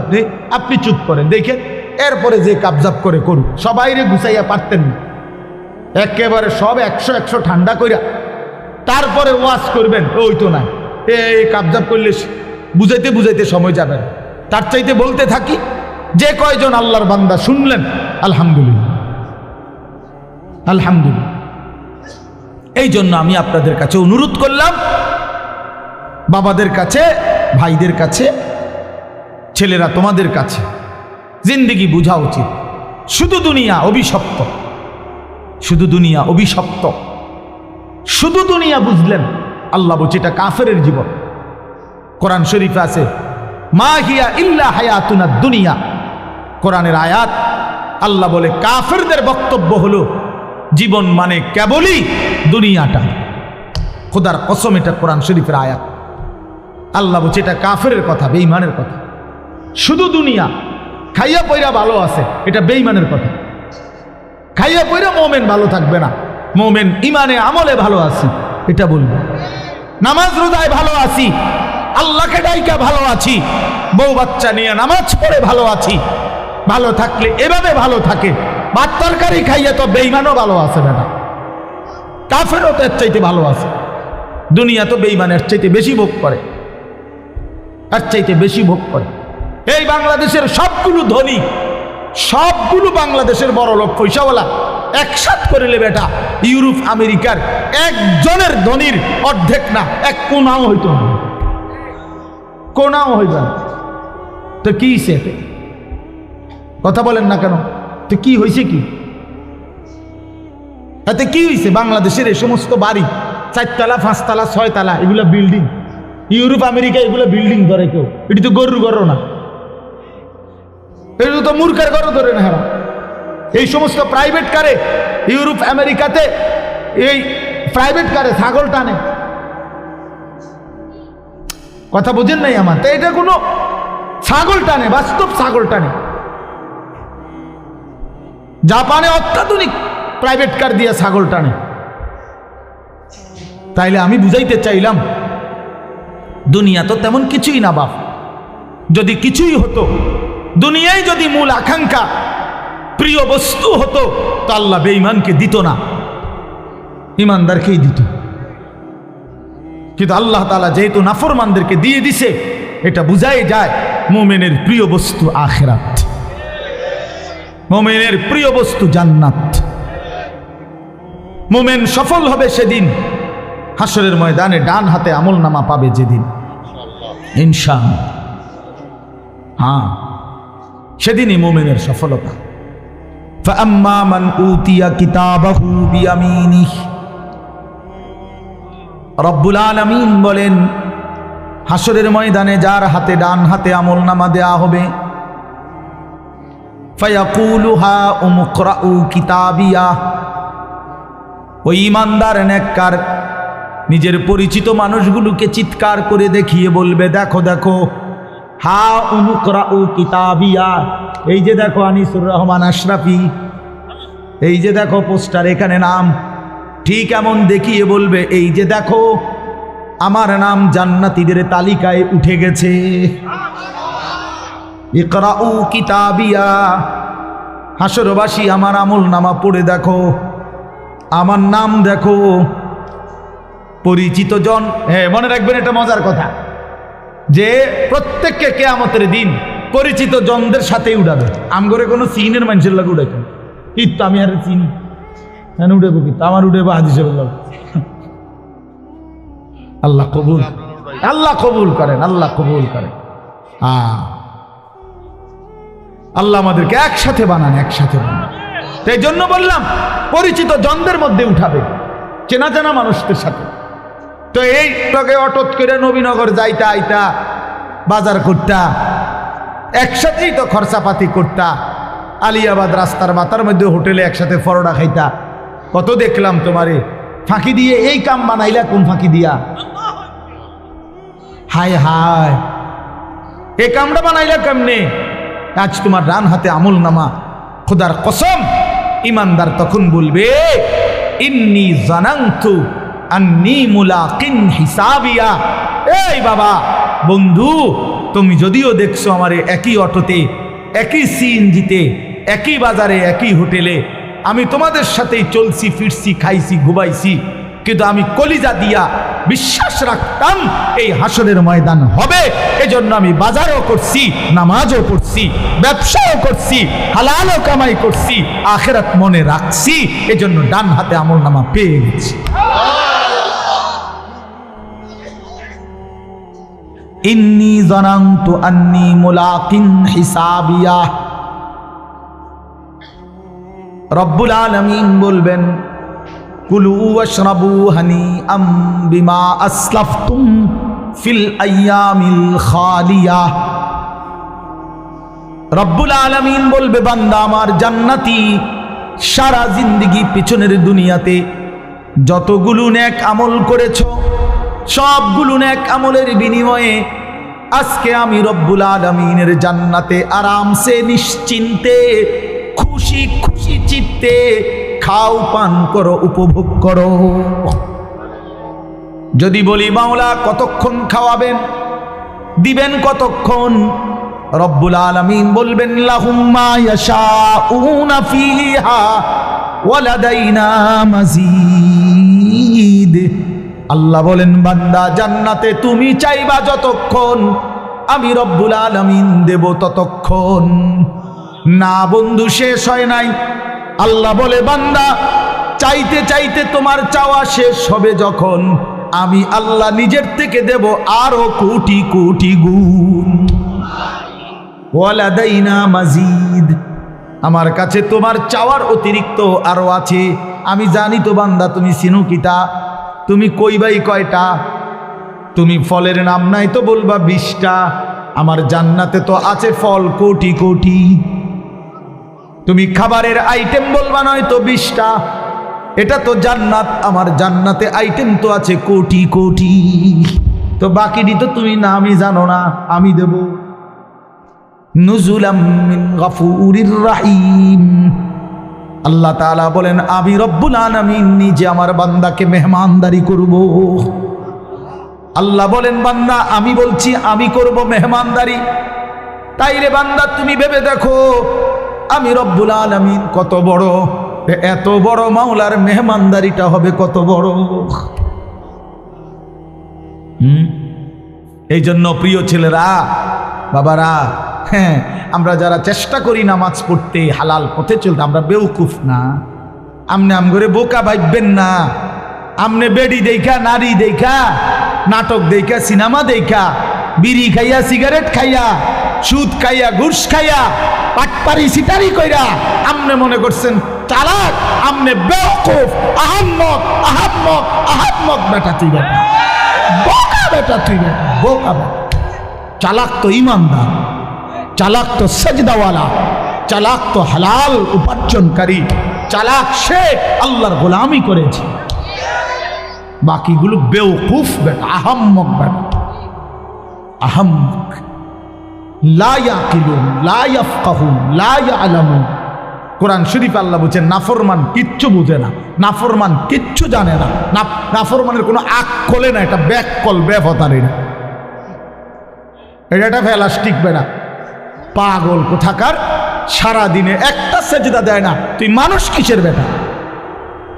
A: আপনি চুপ করেন, দেখেন, এরপরে যে কাবজাব করে করুন। সবাইরে গুছাইয়া পারতেন না, একেবারে সব 100 ঠান্ডা কইরা তারপরে ওয়াজ করবেন, ওই তো না, এই কাবজাব করলে বুঝাইতে বুঝাইতে সময় যাবে না। তার চাইতে বলতে থাকি, যে কয়জন আল্লাহর বান্দা শুনলেন, আলহামদুলিল্লাহ, আলহামদুলিল্লাহ। এই জন্য আমি আপনাদের কাছে অনুরোধ করলাম, বাবাদের কাছে, ভাইদের কাছে, ছেলেরা তোমাদের কাছে, জিন্দিগি বুঝা উচিত। শুধু দুনিয়া অভিশপ্ত, শুধু দুনিয়া অভিশপ্ত, শুধু দুনিয়া বুঝলেন, আল্লাহ বলছে এটা কাফেরের জীবন। কোরআন শরীফে আছে, মা হিয়া ইল্লা হায়াতুনা দুনিয়া, কোরআনের আয়াত। আল্লাহ বলে কাফেরদের বক্তব্য হলো জীবন মানে কেবলই দুনিয়াটা। খোদার কসম, এটা কোরআন শরীফের আয়াত। আল্লাহ বলছে এটা কাফেরের কথা, বেঈমানের কথা। শুধু দুনিয়া, খাইয়া পয়রা ভালো আছে, এটা বেঈমানের কথা। খাইয়া পয়রা মোমেন ভালো থাকবে না, মোমেন ইমানে আমলে ভালো আছি এটা বলবে। নামাজ রোজায় ভালো আছি, আল্লাহকে ডাইকা ভালো আছি, বউ বাচ্চা নিয়ে নামাজ পড়ে ভালো আছি, ভালো থাকলে এভাবে ভালো থাকে। ভাত তরকারি খাইয়া তো বেঈমানও ভালো আছে বেটা, কাফেরও তো এর চাইতে ভালো আছে। দুনিয়া তো বেঈমানের চাইতে বেশি ভোগ করে, এর চাইতে বেশি ভোগ করে। এই বাংলাদেশের সবগুলো ধনী, সবগুলো বাংলাদেশের বড় লোক পয়সাওয়ালা একসাথ করিলে বেটা ইউরোপ আমেরিকার একজনের ধনীর অর্ধেক না, এক কোনাও হইতো না, কোনাও হইবে না। তো কি সে কথা বলেন না কেন? তো কি হয়েছে, কি এতে কি হয়েছে? বাংলাদেশের এই সমস্ত বাড়ি 4 তলা 5 তলা 6 তলা এগুলো বিল্ডিং, ইউরোপ আমেরিকা এগুলো বিল্ডিং ধরে কেউ, এটি তো গরুর ঘর না, এটা তো মূর্খের ঘর ধরে না। হ্যাঁ, এই সমস্ত প্রাইভেট কারে ইউরোপ আমেরিকাতে, এই প্রাইভেট কারে ছাগল টানে। কথা বুঝেন নাই আমার? তো এটা কোনো ছাগল টানে, বাস্তব ছাগল টানে। জাপানে অত্যাধুনিক প্রাইভেট কার দিয়ে ছাগল টানে। তাইলে আমি বুঝাইতে চাইলাম, দুনিয়া তো তেমন কিছুই না বাপ। যদি কিছুই হতো, দুনিয়ায় যদি মূল আকাঙ্ক্ষা প্রিয় বস্তু হতো, তো আল্লাহ বেঈমানকে দিত না, ইমানদারকেই দিত। কিন্তু আল্লাহ তাআলা যেহেতু নাফরমানদেরকে দিয়ে দিছে, এটা বুঝাই যায় মুমিনের প্রিয় বস্তু আখিরাত, মুমিনের প্রিয় বস্তু জান্নাত। মুমিন সফল হবে সেদিন, হাসরের ময়দানে ডান হাতে আমলনামা পাবে যেদিন, ইনশাআল্লাহ। হ্যাঁ, সেদিনই মুমিনের সফলতা। فَأَمَّا مَنْ أُوتِيَ كِتَابَهُ بِيَمِينِهِ, রব্বুল আলামিন বলেন, হাসরের ময়দানে যার হাতে ডান হাতে আমলনামা দেয়া হবে, فَيَقُولُ هَاؤُمُ اقْرَءُوا كِتَابِيَهْ, ওই ইমানদার নেককার নিজের পরিচিত মানুষগুলোকে চিৎকার করে দেখিয়ে বলবে, দেখো দেখো, হাউম ইকরাউ কিতাবিয়া, এই যে দেখো আনিসুর রহমান আশরাফি, এই যে দেখো পোস্টার, এখানে নাম। ঠিক এমন দেখিয়ে বলবে, এই যে দেখো আমার নাম জান্নাতীদের তালিকায় উঠে গেছে। ইকরাউ কিতাবিয়া, হাসরবাসী আমার আমলনামা পড়ে দেখো, আমার নাম দেখো। পরিচিত জন, হ্যাঁ মনে রাখবেন, এটা মজার কথা যে প্রত্যেককে কিয়ামতের দিন পরিচিত জনদের সাথে উড়াবে। আমগরে কোনো সিনের মানুষের লাগে উড়াইতেন ঈদ তো আমি আর চিনি হ্যাঁ উঠেবো কি আমার উঠেবো হাদিসে বললাম। আল্লাহ কবুল, আল্লাহ কবুল করেন, আল্লাহ কবুল করেন। আল্লাহ আমাদেরকে একসাথে বানান, একসাথে বানান। এই জন্য বললাম পরিচিত জনদের মধ্যে উঠাবে, চেনা জানা মানুষদের সাথে। তো এই তোকে অটোত করে নবীনগর যাইতা আইতা বাজার করতা, একসাথেই তো খরচাপাতি করতা, আলিয়াবাদ রাস্তার মাথার মধ্যে হোটেলে একসাথে পরোটা খাইতা। কত দেখলাম তোমারে ফাঁকি দিয়ে এই কাম বানাইলা, কোন ফাঁকি দিয়া? হায় হায়, এই কামটা বানাইলা কেমনে? আজ তোমার ডান হাতে আমল নামা, খোদার কসম ইমানদার তখন বলবে ইন্নী জানান্তু আন্নী মুলাকিন হিসাবিয়া। এই বাবা বন্ধু, তুমি যদিও দেখছো আমারে একই অটোতে, একই সিএনজিতে, একই বাজারে, একই হোটেলে, আমি তোমাদের সাথেই চলছি ফিরছি, খাইছি ঘুমাইছি, কিন্তু আমি কলিজা দিয়া বিশ্বাস রাখতাম এই হাসরের ময়দান হবে। এজন্য আমি বাজারও করছি, নামাজও পড়ছি, ব্যবসাও করছি, হালালও কামাই করছি, আখিরাত মনে রাখছি। এজন্য ডান হাতে আমল নামা পেয়ে গেছি। ইন্নী জানান্তু আন্নী মুলাকিন হিসাবিয়া। রব্বুল আলামিন বলবেন কুলু ওয়াশরাবু হানিআম বিমা আসলাফতুম ফিল আইয়ামিল খালিয়া। রব্বুল আলামিন বলবে বান্দা আমার জান্নাতি, সারা জিন্দেগি পিছনের দুনিয়াতে যতগুলো নেক আমল করেছো, সবগুলো নেক আমলের বিনিময়ে আজকে আমি রব্বুল আলামিনের জান্নাতে আরামসে নিশ্চিন্তে খুশি খুশি চিত্তে খাও, পান করো, উপভোগ করো। যদি বলি মাওলা কতক্ষণ খাওয়াবেন, দিবেন কতক্ষণ? রব্বুল আলামিন বলবেন লাহুম মা ইয়াশাউনা ফিহা ওয়া লাদাইনা মাজিদ। আল্লাহ বলেন বান্দা জান্নাতে তুমি চাইবা যতক্ষণ, আমি রব্বুল আলামিন দেব ততক্ষণ। না বন্ধু, শেষ হয় নাই। আল্লাহ বলে বান্দা চাইতে চাইতে তোমার চাওয়া শেষ হবে যখন, আমি আল্লাহ নিজের থেকে দেব আরো কোটি কোটি গুণ। ওয়ালাদাইনা মাজিদ, আমার কাছে তোমার চাওয়ার অতিরিক্ত আরো আছে। আমি জানি তো বান্দা তুমি চিনো কিতা, তুমি কইবাই কয়টা? তুমি ফলের নাম নাই তো বলবা 20টা। আমার জান্নাতে তো আছে ফল কোটি কোটি। তুমি খাবারের আইটেম বলবা নয় তো 20টা। এটা তো জান্নাত, আমার জান্নাতে আইটেম তো আছে কোটি কোটি। তো বাকিটি তো তুমি নামই জানো না, আমি দেব। নুজুলাম মিন গফুরির রহিম। আল্লাহ তাআলা বলেন আমি রব্বুল আলামিন নিজে আমার বান্দাকে মেহমানদারি করব। আল্লাহ বলেন বান্দা আমি বলছি আমি করব মেহমানদারি। তাইলে বান্দা তুমি ভেবে দেখো আমি রব্বুল আলামিন কত বড়, এত বড় মাওলার মেহমানদারিটা হবে কত বড়। এই জন্য প্রিয় ছেলেরা, বাবারা, হ্যাঁ, আমরা যারা চেষ্টা করি নামাজ পড়তে, হালাল পথে চলতে, আমরা বেউকুফ না। আমনে আমগরে বোকা ভাববেন না। আমনে বেড়ি দেখা, নারী দেখা, নাটক দেখা, সিনেমা দেখা, বিড়ি খাইয়া, সিগারেট খাইয়া, সুদ খাইয়া, ঘুষ খাইয়া, পাটপারি সিটারি কইরা আমনে মনে করছেন চালাক। আমনে বেউকুফ, আহাম্মক আহাম্মক আহাম্মক বেটা তুই, বেটা বোকা বেটা তুই, বেটা বোকা বেটা। চালাক তো ইমানদার, চালাক তো সাজদাওয়ালা, চালাক তো হালাল উপার্জনকারী, চালাক সে আল্লাহর গোলামি করেছে। বাকিগুলো বেওকুফ বেটা, আহাম্মক বেটা, আহাম্মক। লা ইয়াকিলুন, লা ইয়াফকাহুন, লা ইয়ালামুন। কোরআন শরীফ আল্লাহ বলছেন নাফরমান কিচ্ছু বুঝে না, নাফরমান কিচ্ছু জানে না, নাফরমানের কোনো আকলে না, এটা ব্যাককল ব্যবহারে না, এটা প্লাস্টিক বেটা, পাগল কোথাকার। সারা দিনে একটা সেজদা দেয় না, তুই মানুষ কিসের বেটা?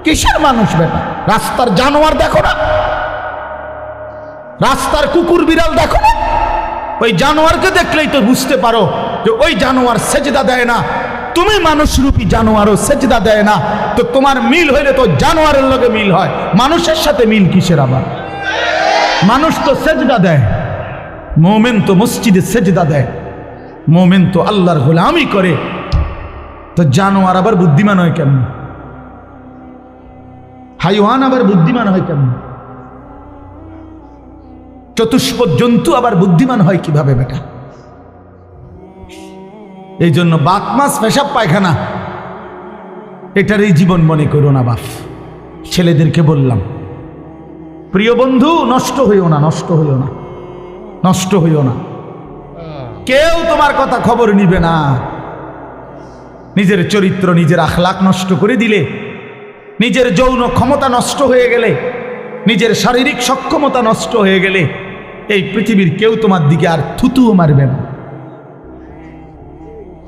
A: কিসের মানুষ বেটা? রাস্তার জানোয়ার দেখো না, রাস্তার কুকুর বিড়াল দেখো না? ওই জানোয়ারকে দেখলেই তো বুঝতে পারো যে ওই জানোয়ার সেজদা দেয় না, তুমি মানুষরূপী জানোয়ারও সেজদা দেয় না, তো তোমার মিল হইলে তো জানোয়ারের লগে মিল হয়, মানুষের সাথে মিল কিসের আবার? মানুষ তো সেজদা দেয়, মুমিন তো মসজিদে সেজদা দেয়, মুমিন তো আল্লাহর গোলামি করে, তো জানোয়ার আবার বুদ্ধিমান হয় কেমন? হাইওয়ান আবার বুদ্ধিমান হয় কেমন? চতুষ্পদ জন্তু আবার বুদ্ধিমান হয় কিভাবে বেটা? এই জন্য বাত মাছ পেশাব পায়খানা এটারই জীবন মনে করো না বাপ। ছেলেদেরকে বললাম, প্রিয় বন্ধু, নষ্ট হইও না, নষ্ট হইও না, নষ্ট হইও না। কেউ তোমার কথা খবর নিবে না। নিজের চরিত্র, নিজের আখলাক নষ্ট করে দিলে, নিজের যৌন ক্ষমতা নষ্ট হয়ে গেলে, নিজের শারীরিক সক্ষমতা নষ্ট হয়ে গেলে, এই পৃথিবীর কেউ তোমার দিকে আর থুতুও মারবে না।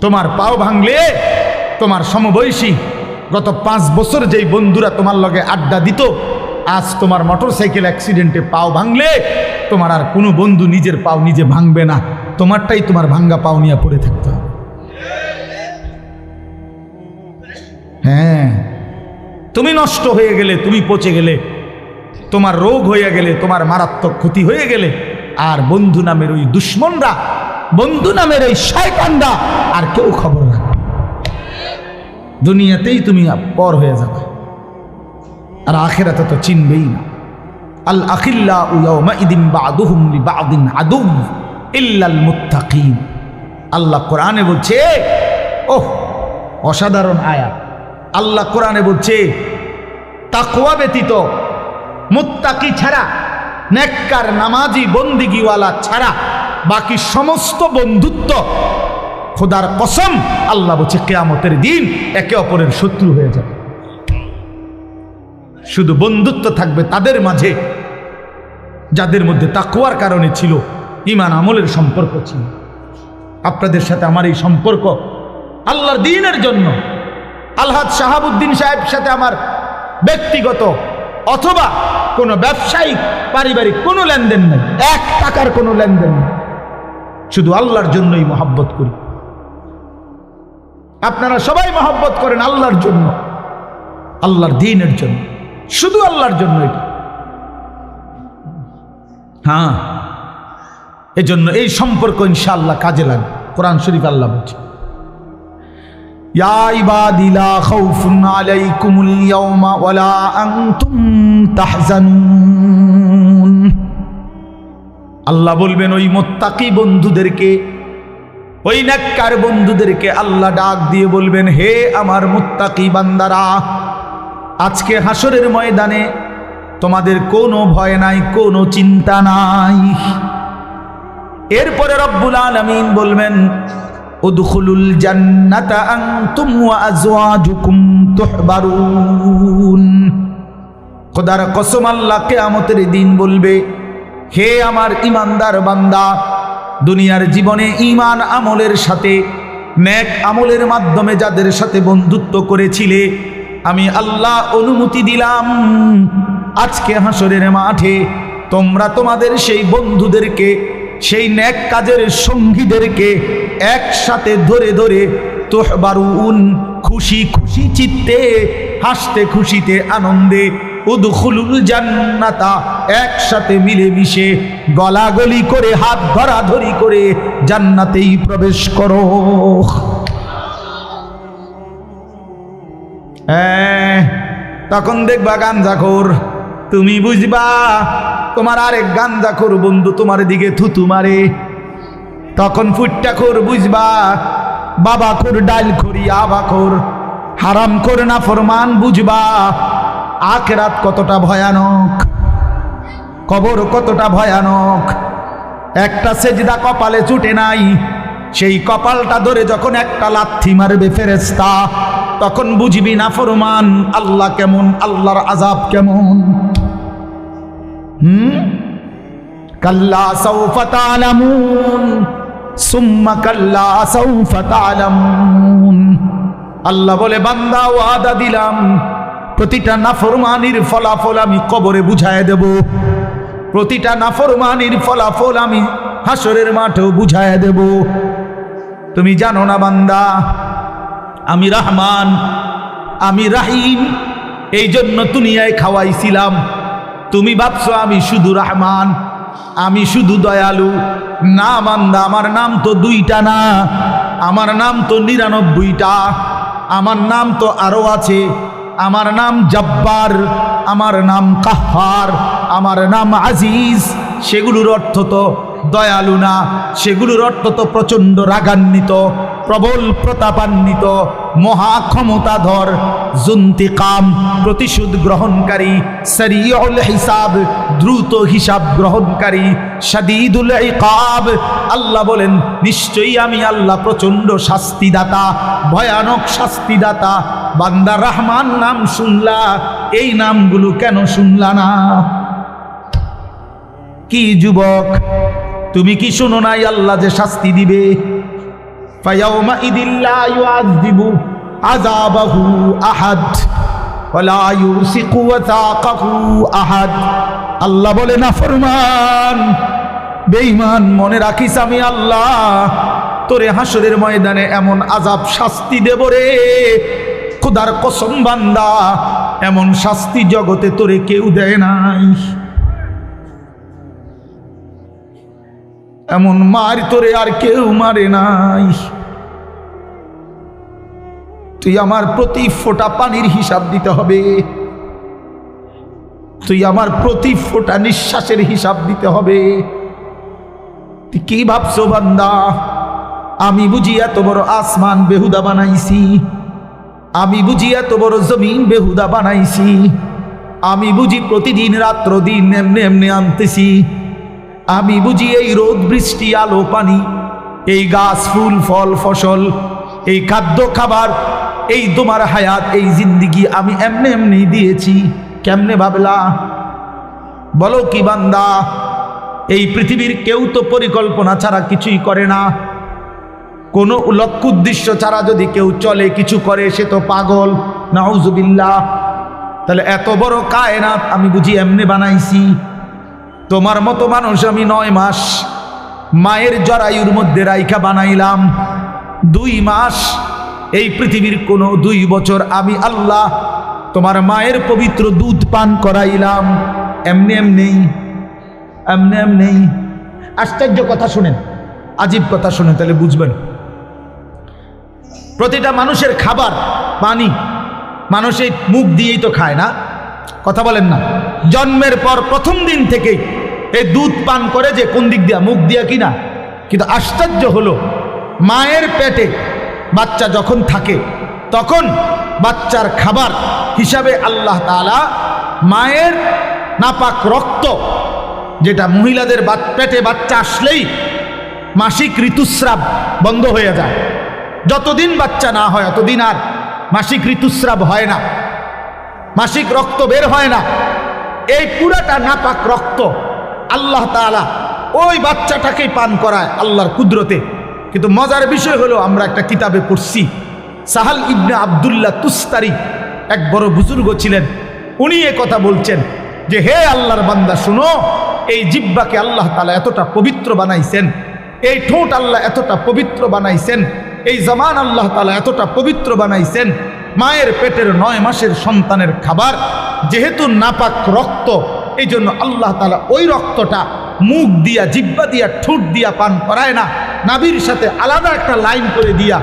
A: তোমার পাও ভাঙলে তোমার সমবয়সী গত 5 বছর যেই বন্ধুরা তোমার লগে আড্ডা দিত, আজ তোমার মোটরসাইকেল অ্যাক্সিডেন্টে পাও ভাঙলে তোমার আর কোনো বন্ধু নিজের পাও নিজে ভাঙবে না, তোমারটাই তোমার ভাঙ্গা পাও নিয়ে পড়ে থাকতে হবে। হ্যাঁ, তুমি নষ্ট হয়ে গেলে, তুমি পচে গেলে, তোমার রোগ হয়ে গেলে, তোমার মারাত্মক ক্ষতি হয়ে গেলে, আর বন্ধু নামের ওই দুশ্মনরা, বন্ধু নামের এই শয়তানরা আর কেউ খবর রাখবে। দুনিয়াতেই তুমি পর হয়ে যাবে, আর আখিরাতে তো চিনবেই না। আল আখিল্লাউ ইয়াওমাইদিন বা'দুহুম লিবা'দিন আদু ইল্লাল মুত্তাকিন। আল্লাহ কোরআনে বলছে, ওহ অসাধারণ আয়াত। আল্লাহ কোরআনে বলছে, তাকওয়া ব্যতীত, মুত্তাকি ছাড়া, নেককার নামাজি বন্দিগিওয়ালা ছাড়া বাকি সমস্ত বন্ধুত্ব, খোদার কসম আল্লাহ বলছে কিয়ামতের দিন একে অপরের শত্রু হয়ে যাবে। শুধু বন্ধুত্ব থাকবে তাদের মাঝে যাদের মধ্যে তাকওয়ার কারণে ছিল, ঈমান আমলের সম্পর্ক ছিল। আপনাদের সাথে আমার এই সম্পর্ক আল্লাহর দ্বীনের জন্য। আলহাজ শাহাবুদ্দিন সাহেবের সাথে আমার ব্যক্তিগত অথবা কোনো ব্যবসায়িক পারিবারিক কোনো লেনদেন নেই, 1 টাকার কোনো লেনদেন নেই, শুধু আল্লাহর জন্যই মহব্বত করি। আপনারা সবাই মহব্বত করেন আল্লাহর জন্য, আল্লাহর দ্বীনের জন্য, শুধু আল্লাহর জন্য। এটা হ্যাঁ, এজন্য এই সম্পর্ক ইনশাআল্লাহ কাজে লাগবে। কোরআন শরীফ আল্লাহ বলছে, ইয়া ইবাদি লা খাউফুন আলাইকুমুল ইয়াওমা ওয়ালা আনতুম তাহজানুন। আল্লাহ বলবেন ওই মুত্তাকি বন্ধুদেরকে, ওই নেককার বন্ধুদেরকে আল্লাহ ডাক দিয়ে বলবেন, হে আমার মুত্তাকি বান্দারা, আজকে হাসরের ময়দানে তোমাদের কোনো ভয় নাই, কোনো চিন্তা নাই। এরপরে রব্বুল আলামিন বলবেন, উদখুলুল জান্নাতা আনতুম ওয়া আজওয়াজুকুম তুহবারুন। খোদার কসম আল্লাহ কিয়ামতের দিন বলবে, হে আমার ঈমানদার বান্দা, দুনিয়ার জীবনে ঈমান আমলের সাথে, নেক আমলের মাধ্যমে যাদের সাথে বন্ধুত্ব করেছিলে, আমি আল্লাহ অনুমতি দিলাম আজকে হাসরের মাঠে তোমরা তোমাদের সেই বন্ধুদেরকে, সেই নেক কাজের সঙ্গীদেরকে একসাথে ধরে ধরে তুহবারুন, খুশি খুশি চিত্তে, হাসতে খুশিতে আনন্দে, উদখুলুল জান্নাতা, একসাথে মিলেমিশে গলাগলি করে হাত ধরাধরি করে জান্নাতেই প্রবেশ করো। তখন দেখবা গাঞ্জাখোর, তুমি বুঝবা তোমার আরেক গাঞ্জাখোর বন্ধু তোমার দিকে থুতু মারে। তখন ফুট্টাখোর বুঝবা বাবাখোর, ডাইলখোরি, আবাখোর, হারামখোর, নাফরমান বুঝবা আখিরাত কতটা ভয়ানক, কবর কতটা ভয়ানক। একটা সেজদা কপালে চুটে নাই, সেই কপালটা ধরে যখন একটা লাথি মারবে ফেরেশতা, তখন বুঝবি নাফরমান আল্লাহ কেমন, আল্লাহর আযাব কেমন। কাল্লা সাউফা তা'লামুন সুম্মা কাল্লা সাউফা তা'লামুন। আল্লাহ বলে, বান্দা ওয়াদা দিলাম প্রতিটা নাফরমানির ফলাফল আমি কবরে বুঝায় দেব, প্রতিটা নাফরমানির ফলাফল আমি হাসরের মাঠেও বুঝায় দেব। তুমি জানো না বান্দা, আমি রহমান, আমি রাহিম, এই জন্য দুনিয়ায় খাওয়াইছিলাম। তুমি ভাবছো আমি শুধু রহমান, আমি শুধু দয়ালু। না বান্দা, আমার নাম তো দুইটা না, আমার নাম তো 99টা, আমার নাম তো আরো আছে। আমার নাম জব্বার, আমার নাম কাহ্হার, আমার নাম আজিজ। সেগুলোর অর্থ তো দয়ালু না, সেগুলোর অর্থ তো প্রচণ্ড রাগান্বিত, প্রবল প্রতাপান্বিত, মহা ক্ষমতাধর, জুন্তিকাম, প্রতিশোধ গ্রহণকারী, সারিউল হিসাব, দ্রুত হিসাব গ্রহণকারী, শাদীদুল ইকাব। আল্লাহ বলেন, নিশ্চয়ই আমি আল্লাহ প্রচণ্ড শাস্তিদাতা, ভয়ানক শাস্তিদাতা। বান্দা, রহমান নাম শুনলা, এই নামগুলো কেন শুনলা না? কি যুবক, তুমি কি শোনো নাই আল্লাহ যে শাস্তি দিবে? ফায়াউমা ইদিল্লা ইউআযিবু আযাবাহু আহাদ ওয়ালা ইউসিকু ওয়াসাকাহু আহাদ। আল্লাহ বলে, নাফরমান, বেঈমান, মনে রাখিস আমি আল্লাহ তোরে হাসরের ময়দানে এমন আযাব শাস্তি দেব রে, খোদার কসম বান্দা, এমন শাস্তি জগতে তোরে কেউ দেয় নাই। এমন মার তোরে আর কেউ মারে নাই। তুই আমার প্রতি ফোঁটা পানির হিসাব দিতে হবে, তুই আমার প্রতি ফোঁটা নিঃশ্বাসের হিসাব দিতে হবে। তুই কি ভাবছো বান্দা, আমি বুঝি এত বড় আসমান বেহুদা বানাইছি? আমি বুঝি এত বড় জমিন বেহুদা বানাইছি? আমি বুঝি প্রতিদিন রাত্র দিন এমনি এমনি আনতেছি? আমি বুঝি এই রোদ বৃষ্টি আলো পানি, এই গাছ ফুল ফল ফসল, এই খাদ্য খাবার, এই তোমার হায়াত, এই জিন্দিগি আমি এমনি এমনি দিয়েছি? কেমনে ভাবলা? বলো কি বান্দা, এই পৃথিবীর কেউ তো পরিকল্পনা ছাড়া কিছুই করে না। কোনো লক্ষ্য উদ্দেশ্য ছাড়া যদি কেউ চলে, কিছু করে, সে তো পাগল। নাউজুবিল্লাহ। তাহলে এত বড় কায়নাত আমি বুঝি এমনি বানাইছি? তোমার মতো মানুষ আমি 9 মাস মায়ের জরায়ুর মধ্যে রাইখা বানাইলাম। 2 মাস, এই পৃথিবীর কোনো 2 বছর আমি আল্লাহ তোমার মায়ের পবিত্র দুধ পান করাইলাম। এমনি এমনি, এমনি এমনি। আশ্চর্য কথা শুনেন, আজীব কথা শুনেন, তাহলে বুঝবেন। প্রতিটা মানুষের খাবার পানি মানুষ এই মুখ দিয়েই তো খায় না? কথা বলেন না? জন্মের পর প্রথম দিন থেকেই এই দুধ পান করে, যে কোন দিক দিয়া? মুখ দিয়া কিনা? কিন্তু আশ্চর্য হলো, মায়ের পেটে বাচ্চা যখন থাকে তখন বাচ্চার খাবার হিসাবে আল্লাহ তাআলা মায়ের নাপাক রক্ত, যেটা মহিলাদের পেটে বাচ্চা আসলেই মাসিক ঋতুস্রাব বন্ধ হয়ে যায়, যতদিন বাচ্চা না হয় ততদিন আর মাসিক ঋতুস্রাব হয় না, মাসিক রক্ত বের হয় না। এই পুরাটা নাপাক রক্ত আল্লাহ তাআলা ওই বাচ্চাটাকেই পান করায় আল্লাহর কুদরতে। কিন্তু মজার বিষয় হলো, আমরা একটা কিতাবে পড়ছি, সাহাল ইবনে আব্দুল্লাহ তুস্তারি এক বড় বুজুর্গ ছিলেন, উনি এ কথা বলছেন যে, হে আল্লাহর বান্দা শুনো, এই জিহ্বাকে আল্লাহ তাআলা এতটা পবিত্র বানাইছেন, এই ঠোঁট আল্লাহ এতটা পবিত্র বানাইছেন, এই জবান আল্লাহ তাআলা এতটা পবিত্র বানাইছেন। মায়ের পেটের 9 মাসের সন্তানের খাবার যেহেতু নাপাক রক্ত, এই জন্য আল্লাহ তাআলা ওই রক্তটা মুখ দিয়া, জিহ্বা দিয়া, ঠোঁট দিয়া পান করায় না, নাভির সাথে আলাদা একটা লাইন করে দিয়া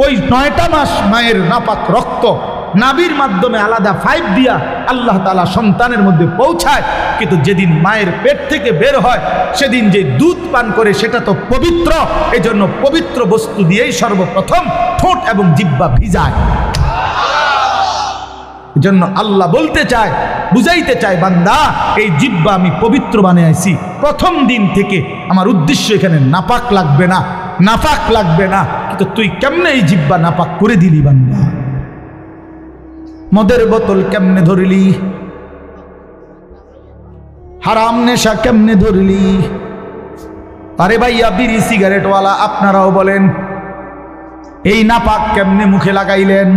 A: ওই 9টা মাস মায়ের নাপাক রক্ত নাভির মাধ্যমে আলাদা পাইপ দিয়া আল্লাহ তাআলা সন্তানের মধ্যে পৌঁছায়। কিন্তু যেদিন মায়ের পেট থেকে বের হয়, সেদিন যে দুধ পান করে সেটা তো পবিত্র, এই জন্য পবিত্র বস্তু দিয়েই সর্বপ্রথম ঠোঁট এবং জিহ্বা ভিজায়। এজন্য আল্লাহ বলতে চায়, বুঝাইতে চায়, বান্দা এই জিহ্বা আমি পবিত্র বানাইছি প্রথম দিন থেকে, আমার উদ্দেশ্য এখানে নাপাক লাগবে না, নাপাক লাগবে না। কিন্তু তুই কেমনে এই জিহ্বা নাপাক করে দিলি বান্দা? মদের বোতল কেমনে ধরলি? হারাম নেশা কেমনে ধরলি? আরে ভাইয়া, বিড়ি সিগারেটওয়ালা আপনারাও বলেন, এই নাপাক কেমনে মুখে লাগাইলেন?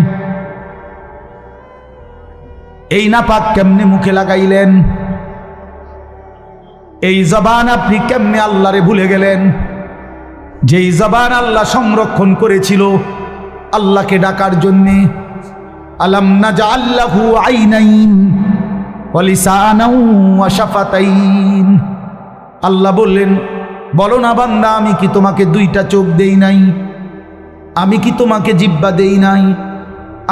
A: এই নাপাক কেমনে মুখে লাগাইলেন? এই জবান আপনি কেমনে আল্লাহরে ভুলে গেলেন? যেই জবান আল্লাহ সংরক্ষণ করেছিল আল্লাহকে ডাকার জন্যে। আলাম নাজআল লাহু আইনাইন ওয়া লিসানাও ওয়া শাফাতাইন। আল্লাহ বললেন, বলো না বান্দা, আমি কি তোমাকে দুইটা চোখ দেই নাই? আমি কি তোমাকে জিহ্বা দেই নাই?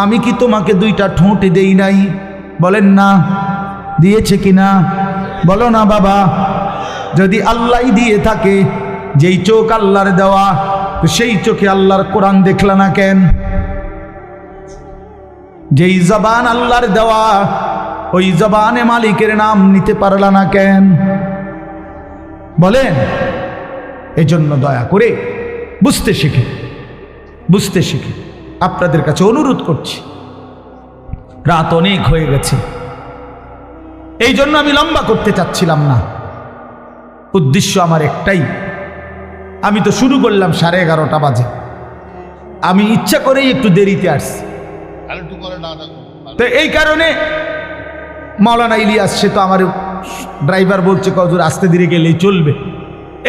A: আমি কি তোমাকে দুইটা ঠোঁট দেই নাই? বলেন না, দিয়েছে কিনা? বলো না বাবা। যদি আল্লাহই দিয়ে থাকে, যেই চোখ আল্লাহর দেওয়া, তো সেই চোখে আল্লাহর কোরআন দেখলা না কেন? যেই জবান আল্লাহর দেওয়া, ওই জবানে মালিকের নাম নিতে পারলা না কেন? বলেন। এজন্য দয়া করে বুঝতে শিখে আপনাদের কাছে অনুরোধ করছি। রাত অনেক হয়ে গেছে, এই জন্য আমি লম্বা করতে চাচ্ছিলাম না। উদ্দেশ্য আমার একটাই, আমি তো শুরু করলাম 11:30 বাজে, আমি ইচ্ছা করেই একটু দেরিতে আসছি। তো এই কারণে মাওলানা ইলিয়াস, সে তো আমার ড্রাইভার বলছে কজুর আস্তে ধীরে গেলেই চলবে,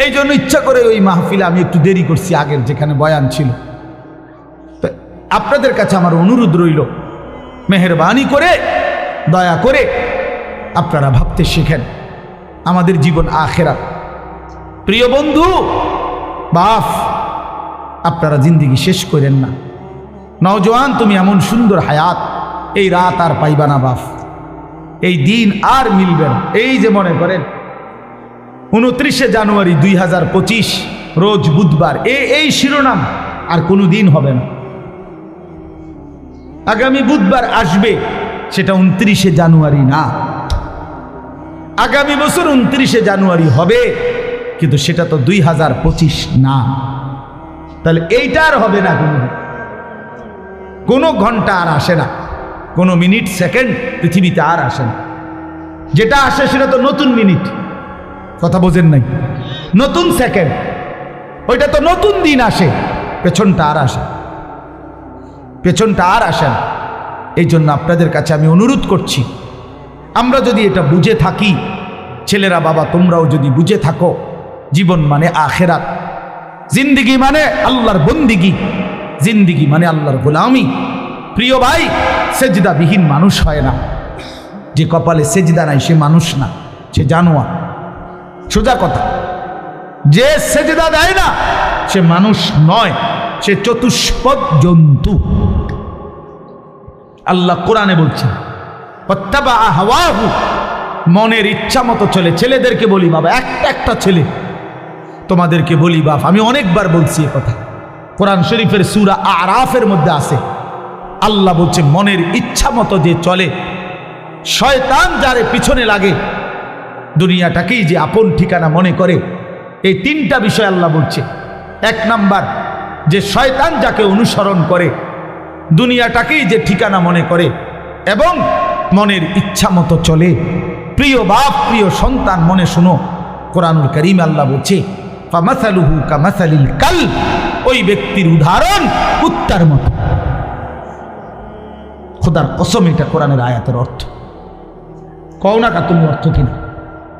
A: এই জন্য ইচ্ছা করে ওই মাহফিলে আমি একটু দেরি করছি, আগের যেখানে বয়ান ছিল। তো আপনাদের কাছে আমার অনুরোধ রইল, মেহেরবানি করে দয়া করে আপনারা ভাবতে শিখেন, আমাদের জীবন আখেরাত। প্রিয় বন্ধু, বাপ, আপনারা জিন্দেগি শেষ করেন না। নওজোয়ান, তুমি এমন সুন্দর হায়াত, এই রাত আর পাইবা না বাপ, এই দিন আর মিলবে না। এই যে মনে করেন 29শে জানুয়ারি 2025 রোজ বুধবার, এই শিরোনাম আর কোনো দিন হবে না। আগামী বুধবার আসবে, সেটা 29শে জানুয়ারি না। আগামী বছর 29শে জানুয়ারি হবে, কিন্তু সেটা তো 2025 না। তাহলে এইটা আর হবে না, কোনো ঘন্টা আর আসে না, কোনো মিনিট সেকেন্ড পৃথিবীতে আর আসে না। যেটা আসে সেটা তো নতুন মিনিট, কথা বোঝেন নাই? নতুন সেকেন্ড, ওইটা তো নতুন দিন আসে, পেছনটা আর আসে না। এই জন্য আপনাদের কাছে আমি অনুরোধ করছি, আমরা যদি এটা বুঝে থাকি, ছেলেরা বাবা তোমরাও যদি বুঝে থাকো, জীবন মানে আখেরাত, জিন্দিগি মানে আল্লাহর বন্দিগি, জিন্দিগি মানে আল্লাহর গোলামি। প্রিয় ভাই, সেজদাবিহীন মানুষ হয় না। যে কপালে সেজদা নাই সে মানুষ না, সে জানোয়ার। সোজা কথা, যে সেজদা দেয় না সে মানুষ নয়, সে চতুষ্পদ জন্তু। আল্লাহ কোরআনে বলছেন, ওয়াত্তাবা হাওয়াহু, মনের ইচ্ছা মতো চলে। ছেলেদেরকে বলি বাবা, একটা ছেলে, তোমাদেরকে বলি বাপ, আমি অনেকবার বলছি এ কথা, কোরআন শরীফের সূরা আরাফের মধ্যে আছে। আল্লাহ বলছে, মনের ইচ্ছা মতো যে চলে, শয়তান যারে পিছনে লাগে, দুনিয়াটাকেই যে আপন ঠিকানা মনে করে। এই তিনটা বিষয় আল্লাহ বলছে। 1 নাম্বার, যে শয়তান যাকে অনুসরণ করে, দুনিয়াটাকেই যে ঠিকানা মনে করে এবং মনের ইচ্ছা মতো চলে। প্রিয় বাপ, প্রিয় সন্তান, মনে শুনো, কোরআনুল কারীম আল্লাহ বলছে, ফামাসালুহু কামাসালিল কালব, ওই ব্যক্তির উদাহরণ কুত্তার মতো। খোদার কসম, এটা কোরআনের আয়াতের অর্থ। কও না কা তুমি অর্থ কিনা,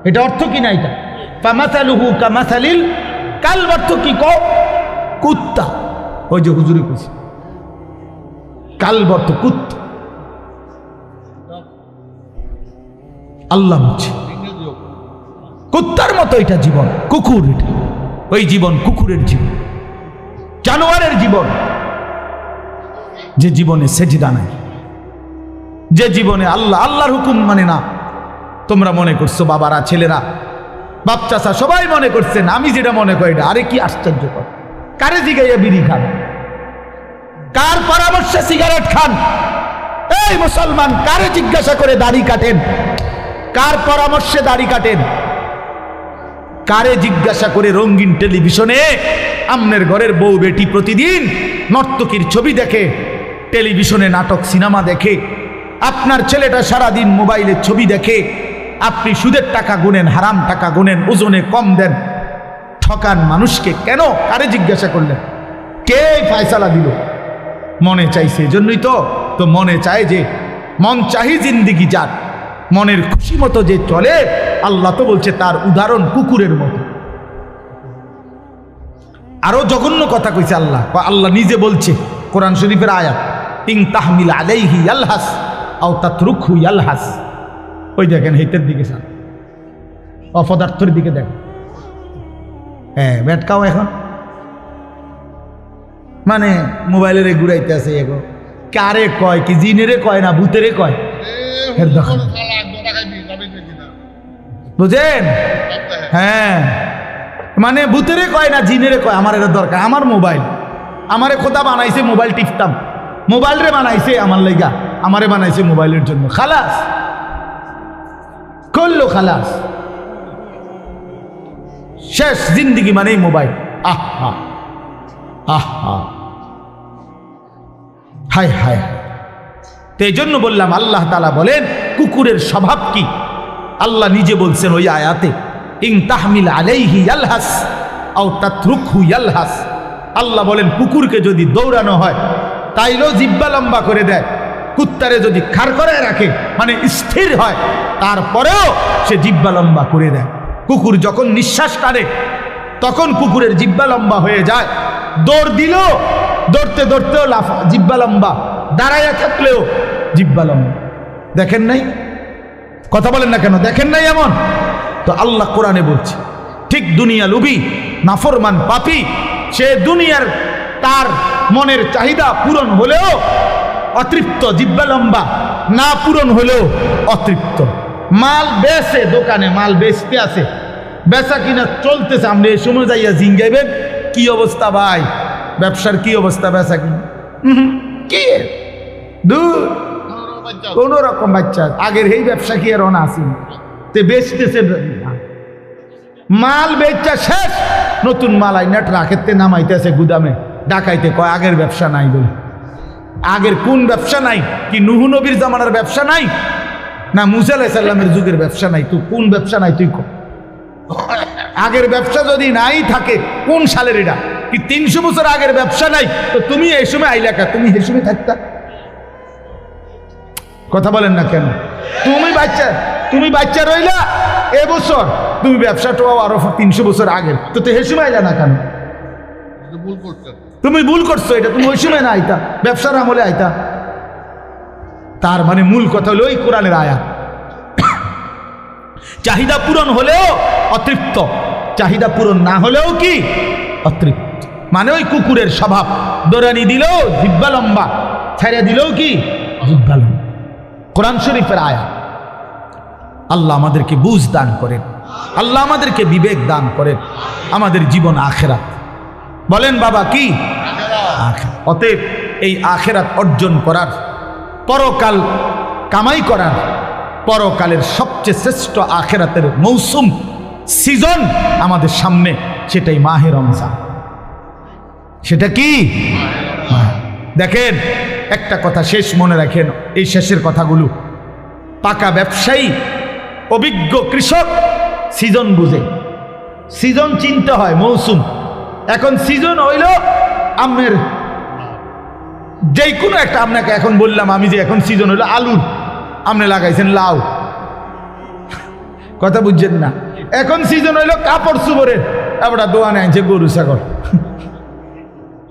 A: এটা অর্থ কিনা এটা? ফামাসালুহু কামাসালিল কালব অর্থ কি? কও, কুত্তা। ওই যে হুজুরি কইছে, কালব অর্থ কুত্তা। আল্লাহ বলছে কুত্তার মতো এটা জীবন, কুকুর। এটা ওই জীবন কুকুরের জীবন, জানোয়ারের জীবন, যে জীবনে সেজদা নাই, যে জীবনে আল্লাহর হুকুম মানে না। তোমরা মনে করছো বাবারা, ছেলেরা, বাপ চাচা সবাই মনে করছেন আমি যেটা মনে করি এটা। আরে কি আশ্চর্যকর! কারে জিগাইয়া বিড়ি খান? কার পরামর্শে সিগারেট খান? এই মুসলমান, কারে জিজ্ঞাসা করে দাড়ি কাটেন? কার পরামর্শে দাড়ি কাটেন? কারে জিজ্ঞাসা করে রঙিন টেলিভিশনে আমনের ঘরের বউ বেটি প্রতিদিন নর্তকীর ছবি দেখে, টেলিভিশনে নাটক সিনেমা দেখে? আপনার ছেলেটা সারাদিন মোবাইলের ছবি দেখে, আপনি সুদের টাকা গুনেন, হারাম টাকা গুনেন, ওজনে কম দেন, ঠকান মানুষকে। কেন? কারে জিজ্ঞাসা করলেন? কে ফয়সালা দিল? মনে চাইছে, এজন্যই তো মনে চায়, যে মন চাহি জিন্দিগি যার, মনের খুশি মতো যে চলে, আল্লাহ তো বলছে তার উদাহরণ কুকুরের মতো। আরো জঘন্য কথা কইছে আল্লাহ। আল্লাহ নিজে বলছে কোরআন শরীফের আয়াত, ইন তাহমিল আলাইহি ইয়ালহাস আও তাতরুকহু ইয়ালহাস। ওই দেখেন হেতের দিকে স্যার, অপদার্থের দিকে দেখেন। হ্যাঁ ব্যাটকাও এখন মানে মোবাইলের ঘুরাইতে আছে এগো, কারে কয় কি জিনেরে কয় না ভূতেরে কয়, বুঝেন? হ্যাঁ মানে ভূতেরে কয় না জিনেরে কয়, আমার এটা দরকার, আমার মোবাইল, আমারে খোদা বানাইছে মোবাইল টিপতাম, মোবাইল রে বানাইছে আমার লাইগা, আমারে বানাইছে মোবাইলের জন্য, খালাস করলো, খালাস শেষ জিন্দিগি মানেই মোবাইল। আহা আহা হায় হায়। তো এই জন্য বললাম আল্লাহ তাআলা বলেন কুকুরের স্বভাব কি, আল্লাহ নিজে বলছেন ওই আয়াতে, ইন তাহমিল আলাইহি ইয়ালহাস আও তাতরুকহু ইয়ালহাস। আল্লাহ বলেন কুকুরকে যদি দৌড়ানো হয় তাইলেও জিহ্বা লম্বা করে দেয়, কুত্তারে যদি খাড় করে রাখে মানে স্থির হয় তারপরেও সে জিহ্বা লম্বা করে দেয়। কুকুর যখন নিঃশ্বাস টানে তখন কুকুরের জিহ্বা লম্বা হয়ে যায়, দৌড় দিল দৌড়তে দৌড়তেও জিহ্বা লম্বা, দাঁড়াইয়া থাকলেও জিহ্বা লম্বা। দেখেন নাই? কথা বলেন না কেন? দেখেন নাই এমন? তো আল্লাহ কোরআনে বলছে ঠিক দুনিয়া লুবি নাফরমান পাপী, সে দুনিয়ার তার মনের চাহিদা পূরণ হলেও অতৃপ্ত, জিহ্বা লম্বা, না পূরণ হলেও অতৃপ্ত। মাল বেচে, দোকানে মাল বেচতে আছে, বেচা কিনা চলতেছে, আপনি এই সময় যাইয়া জিঙ্গাইবেন কি অবস্থা ভাই, ব্যবসার কি অবস্থা, বেচা কিনা কি দূর কোন রকম বাচ্চা, আগের এই ব্যবসা কি আর অনা আসেনি, তে বেচতেছে মাল বেচা শেষ, নতুন মাল আইনা ট্রাকেতে নামাইতেছে গুদামে, ডাকাইতে কয় আগের ব্যবসা নাই বলে। আগের কোন ব্যবসা নাই? কি নূহ নবীর জামানার ব্যবসা নাই, না মুসা আলাইহিস সালামের যুগের ব্যবসা নাই? তুই কোন ব্যবসা নাই তুই কর? আগের ব্যবসা যদি নাই থাকে কোন সালের এটা? কি 300 বছর আগের ব্যবসা নাই? তো তুমি এই সময় আইলাকা, তুমি এই সময় থাকতা? কথা বলেন না কেন? তুমি বাচ্চা রইলা এবছর, তুমি ব্যবসাটাও আরো 300 বছর আগের, তো হে সময় আইলা না কেন? তুমি ভুল করছো, এটা তুমি ওই সময় না আইতা, ব্যবসার আমলে আইতা। তার মানে মূল কথা হলো ওই কোরআনের আয়াত, চাহিদা পূরণ হলেও অতৃপ্ত, চাহিদা পূরণ না হলেও কি অতৃপ্ত। মানে ওই কুকুরের স্বভাব, দৌড়ানি দিলেও জিহ্বা লম্বা, ছেড়ে দিলেও কি জিহ্বা লম্বা। কোরআন শরীফের আয়াত। আল্লাহ আমাদেরকে বুঝ দান করেন, আল্লাহ আমাদেরকে বিবেক দান করেন, আমাদের জীবন আখেরাত। বলেন বাবা কি? অতএব এই আখেরাত অর্জন করার, পরকাল কামাই করার, পরকালের সবচেয়ে শ্রেষ্ঠ আখেরাতের মৌসুম, সিজন আমাদের সামনে, সেটাই মাহে রমজান। সেটা কি? দেখেন একটা কথা শেষ মনে রাখেন, এই শেষের কথাগুলো, পাকা ব্যবসায়ী, অভিজ্ঞ কৃষক সিজন বুঝে, সিজন চিনতে হয়, মৌসুম। এখন সিজন হইল আমের যেই কোনো একটা, আপনাকে এখন বললাম আমি যে এখন সিজন হইল আলুর, আপনি লাগাইছেন লাউ, কথা বুঝছেন না? এখন সিজন হইল কাপড় চুপড়ের, এবার দোয়ানে আনছে গরু ছাগল,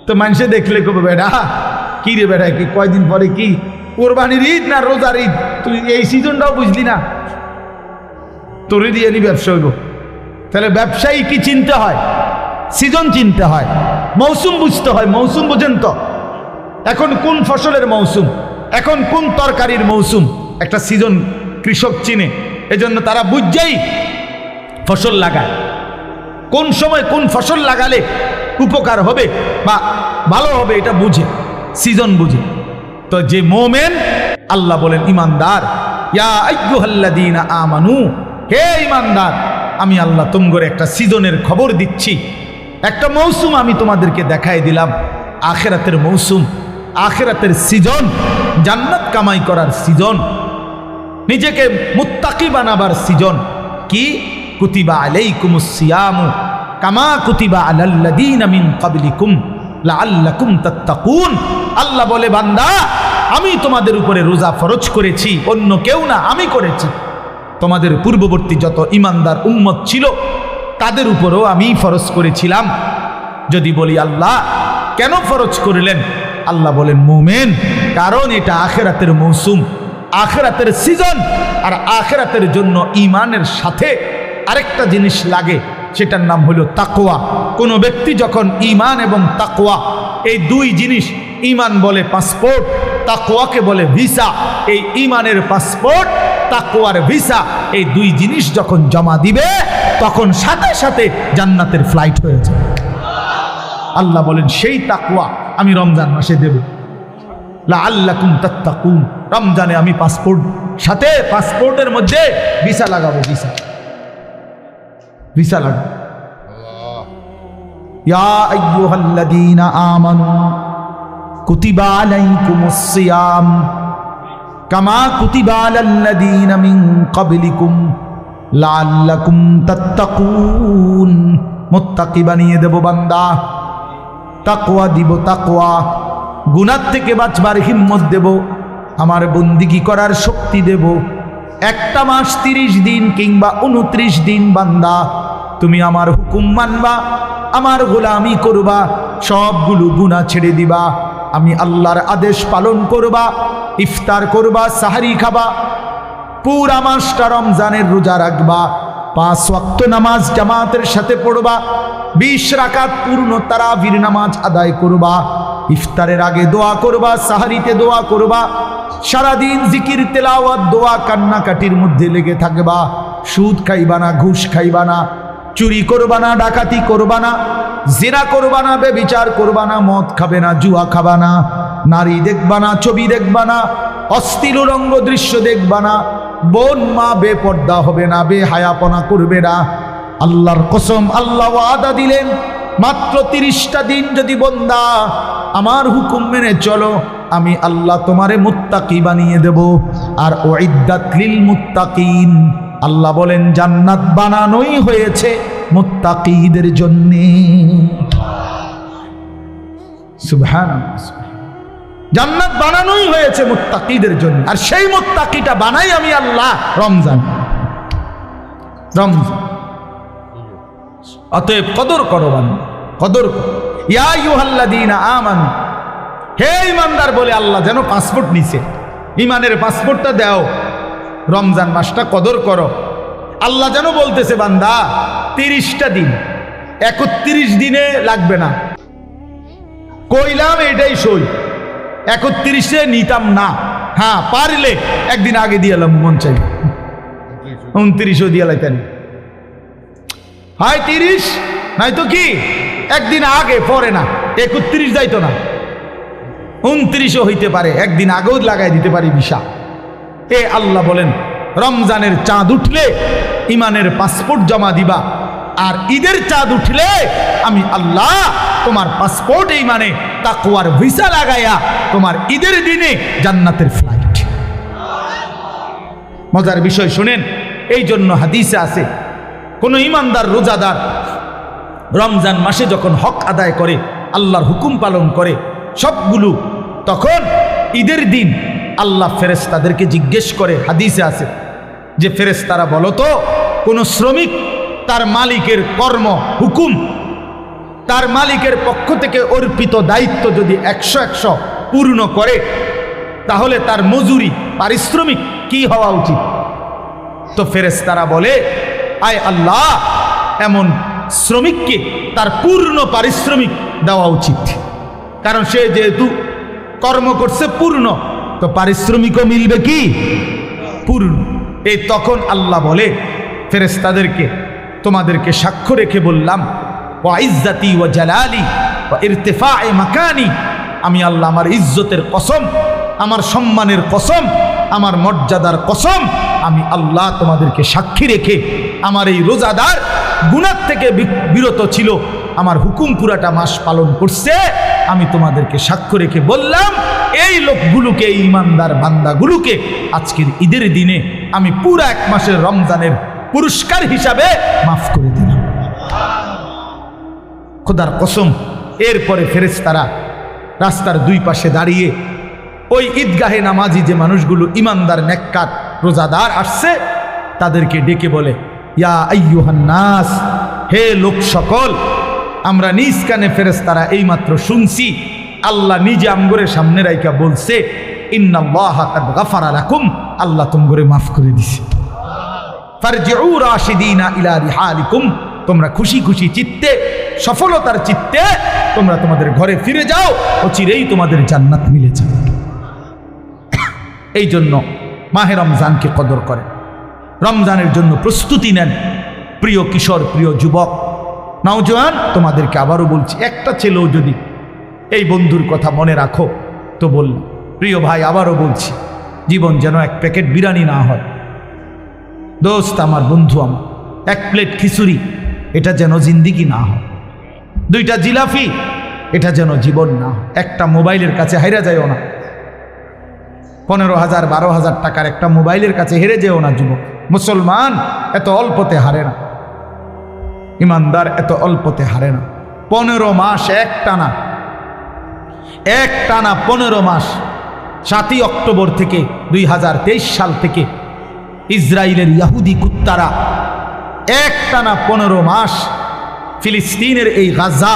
A: তো মানুষে দেখলে কবে বেড়া কি রে বেড়া, কি কয়দিন পরে কি কোরবানির ঈদ না রোজার ঈদ, তুই এই সিজনটাও বুঝলি না, তোরে দিয়ে নি ব্যবসা হইব। তাহলে ব্যবসায়ী কি চিনতে হয়? সিজন চিনতে হয়, মৌসুম বুঝতে হয়। মৌসুম বুঝেন তো? এখন কোন ফসলের মৌসুম, এখন কোন তরকারির মৌসুম, একটা সিজন কৃষক চিনে, এজন্য তারা বুঝছেই ফসল লাগায়, কোন সময় কোন ফসল লাগালে উপকার হবে বা ভালো হবে, এটা বুঝে, সিজন বুঝে। তো যে মোমেন, আল্লাহ বলেন ইমানদার, ইয়া আইয়ুহাল্লাযীনা আমানু, হে ইমানদার, আমি আল্লাহ তোমাদের একটা সিজনের খবর দিচ্ছি, একটা মৌসুম আমি তোমাদেরকে দেখাই দিলাম, আখিরাতের মৌসুম, আখিরাতের সিজন, জান্নাত কামাই করার সিজন, নিজেকে মুত্তাকি বানাবার সিজন। কি? কুতিবা আলাইকুমুস সিয়ামু কামা কুতিবা আলাল্লাযীনা মিন ক্বাবলিকুম লাআল্লাকুম তাত্তাকুন। আল্লাহ বলে বান্দা, আমি তোমাদের উপরে রোজা ফরজ করেছি, অন্য কেউ না, আমি করেছি। তোমাদের পূর্ববর্তী যত ইমানদার উম্মত ছিল তাদের উপরও আমি ফরজ করেছিলাম, যদি বলি আল্লাহ কেন ফরজ করলেন, আল্লাহ বলেন মুমিন, কারণ এটা আখিরাতের মৌসুম, আখিরাতের সিজন। আর আখিরাতের জন্য ঈমানের সাথে আরেকটা জিনিস লাগে, সেটার নাম হলো তাকওয়া। কোনো ব্যক্তি যখন ঈমান এবং তাকওয়া এই দুই জিনিস, ঈমান বলে পাসপোর্ট, তাকওয়াকে বলে ভিসা, এই ঈমানের পাসপোর্ট তাকওয়ার ভিসা এই দুই জিনিস যখন জমা দিবে তখন সাথে সাথে জান্নাতের ফ্লাইট হয়ে যাবে। আল্লাহ বলেন সেই তাকওয়া আমি রমজান মাসে দেব, লাআল্লাকুম তাত্তাকুন। রমজানে আমি পাসপোর্ট সাথে পাসপোর্টের মধ্যে ভিসা লাগাবো, ভিসা লাগাবো। ইয়া আইয়ুহাল্লাযীনা আমানু কুতিবা আলাইকুমুস সিয়াম কামা কুতিবা আলাল্লাযীনা মিন ক্বাবলিকুম লাআল্লাকুম তাত্তাকুন। মুত্তাকি বানিয়ে দেব বান্দা, তাকওয়া দিব, তাকওয়া গুনাহ থেকে বাঁচবার হিম্মত দেব, আমার বন্দিগি করার শক্তি দেব। একটা মাস 30 দিন কিংবা 29 দিন বান্দা তুমি আমার হুকুম মানবা, আমার গোলামি করবা, সবগুলো গুনাহ ছেড়ে দিবা, আমি আল্লাহর আদেশ পালন করবা, ইফতার করবা, সাহারি খাবা, পুরা মাসটা রমজানের রোজা রাখবা, 5 ওয়াক্ত নামাজ জামাতের সাথে পড়বা, 20 রাকাত পূর্ণ তারাবির নামাজ আদায় করবা, ইফতারের আগে দোয়া করবা, সাহারিতে দোয়া করবা, সারাদিন জিকির তেলাওয়াত দোয়া কান্নাকাটির মধ্যে লেগে থাকবা, সুদ খাইবা না, ঘুষ খাইবা না, চুরি করবা না, ডাকাতি করবা না, জিনা করবা না, বেবিচার করবা না, মদ খাবে না, জুয়া খাবা না, নারী দেখবা না, ছবি দেখবা না, অশ্লীল রঙ্গ দৃশ্য দেখবা না, বোন মা বেপর্দা হবে না, বেহায়াপনা করবে না। আল্লাহর কসম, আল্লাহ ওয়াদা দিলেন মাত্র 30টা দিন যদি বান্দা আমার হুকুম মেনে চলো, আমি আল্লাহ তোমারে মুত্তাকি বানিয়ে দেব। আর উইদ্দাত লিল মুত্তাকিন, আল্লাহ বলেন জান্নাত বানানোই হয়েছে মুত্তাকিদের জন্য। সুবহানাল্লাহ, জান্নাত বানানোই হয়েছে মুত্তাকিদের জন্য। আর সেই মুত্তাকিটা বানাই আমি আল্লাহ রমজান। অতএব কদর করো বান্দা, কদর করো। ইয়া আইয়ুহাল্লাযীনা আমানু, হে ঈমানদার বলে আল্লাহ যেন পাসপোর্ট নিছে, ঈমানের পাসপোর্টটা দাও, রমজান মাসটা কদর করো। আল্লাহ যেন বলতেছে বান্দা 30টা দিন, 31 দিনে লাগবে না, কইলাম এটাই সই, 31-এ নিতাম না, হ্যাঁ পারলে একদিন আগে দিয়ে এলাম, মন চাই 29ও দিয়ে লাইতেন, হয় 30 নয়তো কি একদিন আগে, পরে না 31 যাইতো না, 29ও হইতে পারে, একদিন আগেও লাগাই দিতে পারি ভিসা। এ আল্লাহ বলেন রমজানের চাঁদ উঠলে ঈমানের পাসপোর্ট জমা দিবা, আর ঈদের চাঁদ উঠলে আমি আল্লাহ তোমার পাসপোর্ট ঈমানে তাকওয়ার ভিসা লাগাইয়া তোমার ঈদের দিনে জান্নাতের ফ্লাইট। মজার বিষয় শুনেন, এই জন্য হাদিসে আছে কোন ঈমানদার রোজাদার রমজান মাসে যখন হক আদায় করে, আল্লাহর হুকুম পালন করে সবগুলো, তখন ঈদের দিন আল্লাহ ফেরেশতাদেরকে জিজ্ঞেস করে, হাদিসে আছে যে ফেরেশতারা বলো তো, কোন শ্রমিক তার মালিকের কর্ম হুকুম, তার মালিকের পক্ষ থেকে অর্পিত দায়িত্ব যদি 100 পূর্ণ করে, তাহলে তার মজুরি পারিশ্রমিক কি হওয়া উচিত? তো ফেরেশতারা বলে, আয় আল্লাহ, এমন শ্রমিককে তার পূর্ণ পারিশ্রমিক দেওয়া উচিত, কারণ সে যেহেতু কর্ম করছে পূর্ণ, তো পারিশ্রমিকও মিলবে কি পূর্ণ। এই তখন আল্লাহ বলে ফেরেশতাদেরকে, তোমাদেরকে সাক্ষ্য রেখে বললাম, ওয়া ইজ্জতি ওয়া জালালি ওয়া ইরতিফায়ে মাকানি, আমি আল্লাহ আমার ইজ্জতের কসম, আমার সম্মানের কসম, আমার মর্যাদার কসম, আমি আল্লাহ তোমাদেরকে সাক্ষী রেখে আমার এই রোজাদার গুনাহ থেকে বিরত ছিল, আমার হুকুম পুরাটা মাস পালন করছে, আমি তোমাদেরকে সাক্ষ্য রেখে বললাম এই লোকগুলোকে, এই ঈমানদার বান্দাগুলোকে আজকের ঈদের দিনে আমি পুরা 1 মাসের রমজানের পুরস্কার হিসাবে মাফ করে দিলাম। খোদার কসম। এরপরে ফেরেশতারা রাস্তার 2 পাশে দাঁড়িয়ে ওই ঈদগাহে নামাজি যে মানুষগুলো ঈমানদার নেককার রোজাদার আসছে, তাদেরকে ডেকে বলে, ইয়া আইয়ুহান নাস, হে লোক সকল, আমরা নিজ কানে ফেরেশতারা এইমাত্র শুনছি আল্লাহ নিজে আমগরের সামনে রাইকা বলছে ইন্নাল্লাহা কাদ গাফারা লাকুম, আল্লাহ তোমগরে মাফ করে দিছে। ফারজিউ রাশিদিনা ইলা রিহালিকুম, তোমরা খুশি খুশি চিত্তে সফলতার চিত্তে তোমরা তোমাদের ঘরে ফিরে যাও, অচিরেই তোমাদের জান্নাত মিলে যাবে। এই জন্য মাহে রমজানকে কদর করেন, রমজানের জন্য প্রস্তুতি নেন। প্রিয় কিশোর, প্রিয় যুবক, নওজোয়ান, তোমাদেরকে আবারও বলছি, একটা ছেলেও যদি এই বন্ধুর কথা মনে রাখো তো বললাম। প্রিয় ভাই, আবারও বলছি, জীবন যেন এক প্যাকেট বিরিয়ানি না হয়। দোস্ত আমার, বন্ধু আমার, এক প্লেট খিচুড়ি এটা যেন জিন্দিগি না হয়। দুইটা জিলাপি এটা যেন জীবন না হয়। একটা মোবাইলের কাছে হাইরা যায়ও না। 15,000 12,000 টাকার একটা মোবাইলের কাছে হেরে যেও না যুবক। মুসলমান এত অল্পতে হারে না, ইমানদার এত অল্পতে হারে না। 15 মাস এক টানা 15 মাস, 7ই অক্টোবর থেকে 2023 সাল থেকে ইসরায়েলের ইহুদি কুত্তারা এক টানা 15 মাস ফিলিস্তিনের এই গাজা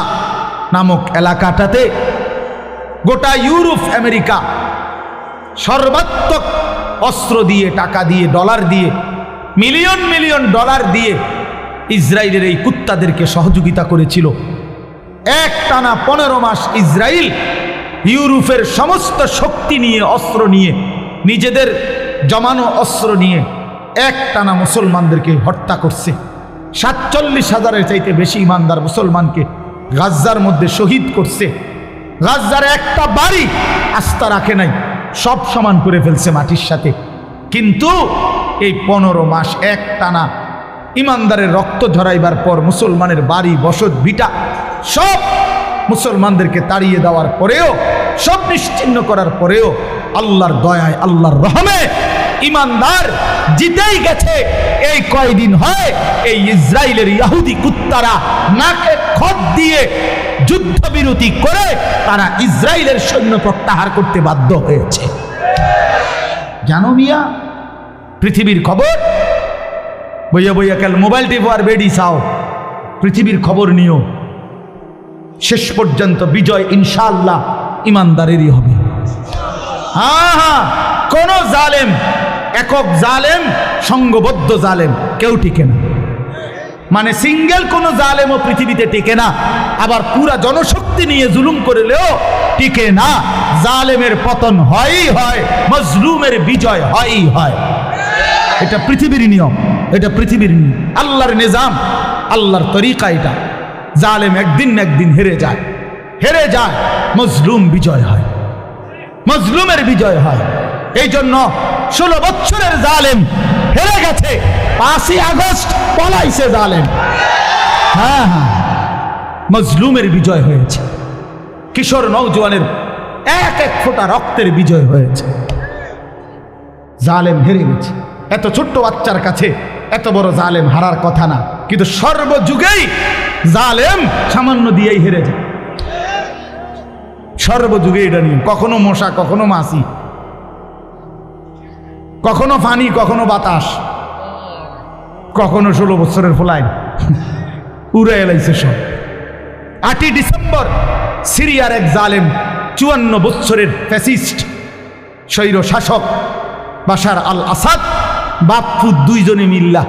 A: নামক এলাকাটাতে গোটা ইউরোপ আমেরিকা সর্বাত্মক অস্ত্র দিয়ে, টাকা দিয়ে, ডলার দিয়ে, মিলিয়ন মিলিয়ন ডলার দিয়ে ইসরায়েলের এই কুত্তাদেরকে সহযোগিতা করেছিল। এক টানা 15 মাস ইসরায়েল ইউরোপের সমস্ত শক্তি নিয়ে, অস্ত্র নিয়ে, নিজেদের জমানো অস্ত্র নিয়ে এক টানা মুসলমানদেরকে হত্যা করছে। 47,000-এর চাইতে বেশি ইমানদার মুসলমানকে গাজ্জার মধ্যে শহীদ করছে। গাজ্জার একটা বাড়ি আস্থা রাখে নাই, সব সমান করে ফেলছে মাটির সাথে। কিন্তু এই 15 মাস এক টানা ইমানদারের রক্ত ঝরাইবার পর মুসলমানের বাড়ি, বসত, ভিটা সব মুসলমানদেরকে তাড়িয়ে দেওয়ার পরেও, সব নিশ্চিহ্ন করার পরেও আল্লাহর দয়ায়, আল্লাহর রহমে ইমানদার জিতেই গেছে। এই কয়দিন হয় এই ইসরায়েলের ইহুদি কুত্তারা নাকে খত দিয়ে যুদ্ধবিরতি করে তারা ইসরায়েলের সৈন্য প্রত্যাহার করতে বাধ্য হয়েছে। জানো মিয়া, পৃথিবীর খবর বইয়া বইয়া কাল মোবাইল টিপো আর বেডি চাও, পৃথিবীর খবর নিও। শেষ পর্যন্ত বিজয় ইনশাআল্লাহ ইমানদারেরই হবে। হ্যাঁ, কোন জালেম, একক জালেম, সংঘবদ্ধ জালেম কেউ টিকে না। মানে সিঙ্গেল কোন জালেমও পৃথিবীতে টিকে না। আবার পুরা জনশক্তি নিয়ে জুলুম করলেও টিকে না। জালেমের পতন হয়ই হয়, মজলুমের বিজয় হয়ই হয়। এটা পৃথিবীর নিয়ম, এটা পৃথিবীর নিয়ম, আল্লাহর নিজাম, আল্লাহর তরিকা এটা। জালেম একদিন না একদিন হেরে যায়, হেরে যায়, মজলুম বিজয় হয়, মজলুমের বিজয় হয়। এই জন্য 16 বছরের জালেম হেরে গেছে, 5ই আগস্ট পলাইছে জালেম। হ্যাঁ, মজলুমের বিজয় হয়েছে, কিশোর নওজোয়ানের এক এক ফোঁটা রক্তের বিজয় হয়েছে। জালেম হেরে গেছে। এত ছোট্ট বাচ্চার কাছে এত বড় জালেম হারার কথা না, কিন্তু সর্বযুগেই জালেম সামান্য দিয়েই হেরে যায়। সর্বযুগে এটা নিয়ে, কখনো মশা, কখনো মাছি, কখনো পানি, কখনো বাতাস, কখনো 16 বছরের ফলাইন উড়ে এলাইছে সব। 8ই ডিসেম্বর সিরিয়ার এক জালেম 54 বছরের ফ্যাসিস্ট স্বৈর শাসক বাশার আল আসাদ বাপ্পু দুইজনে মিল্লা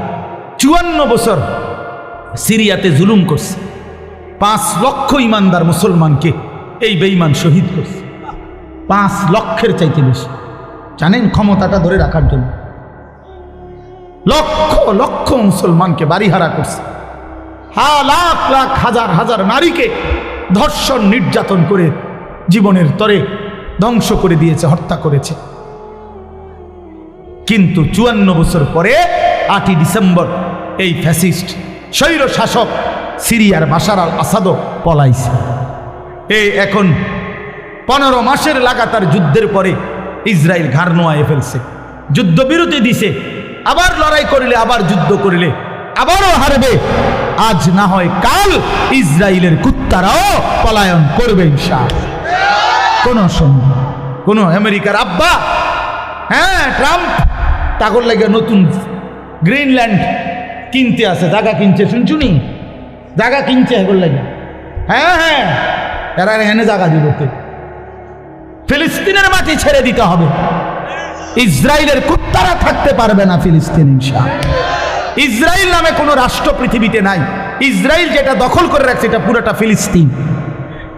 A: 54 বছর সিরিয়াতে জুলুম করছে। 5 লক্ষ ইমানদার মুসলমানকে এই বেঈমান শহীদ করছে। 5 লক্ষের চাইতে বেশি। জানেন, ক্ষমতাটা ধরে রাখার জন্য লক্ষ লক্ষ মুসলমানকে বাড়িহারা করছে। লাখ লাখ হাজার হাজার নারীকে ধর্ষণ, নির্যাতন করে জীবনের তরে ধ্বংস করে দিয়েছে, হত্যা করেছে। কিন্তু 54 বছর পরে 8ই ডিসেম্বর এই ফ্যাসিস্ট স্বৈর শাসক সিরিয়ার বাশার আল আসাদও পলাইছে। এই এখন 15 মাসের লাগাতার যুদ্ধের পরে ইসরায়েল ঘাড় নোয়ায় ফেলছে, যুদ্ধবিরতি দিছে। আবার লড়াই করিলে, আবার যুদ্ধ করিলে আবারও হারবে। আজ না হয় কাল ইসরায়েলের কুত্তারাও পলায়ন করবে ইনশাআল্লাহ। কোন সন্দেহ, কোন আমেরিকার আব্বা, হ্যাঁ ট্রাম্প তাগর লাগে নতুন গ্রিনল্যান্ড কিনতে আছে, জায়গা কিনছে, শুনছুনি জায়গা কিনছে, এগুলো লাগে হ্যাঁ হ্যাঁ, এরা এখানে জায়গা দিব। ফিলিস্তিনের মাটি ছেড়ে দিতে হবে। ইসরায়েলের কুত্তারা থাকতে পারবে না ফিলিস্তিন ইনশাআল্লাহ। ইসরায়েল নামে কোনো রাষ্ট্র পৃথিবীতে নাই। ইসরায়েল যেটা দখল করে রাখছে এটা পুরাটা ফিলিস্তিন।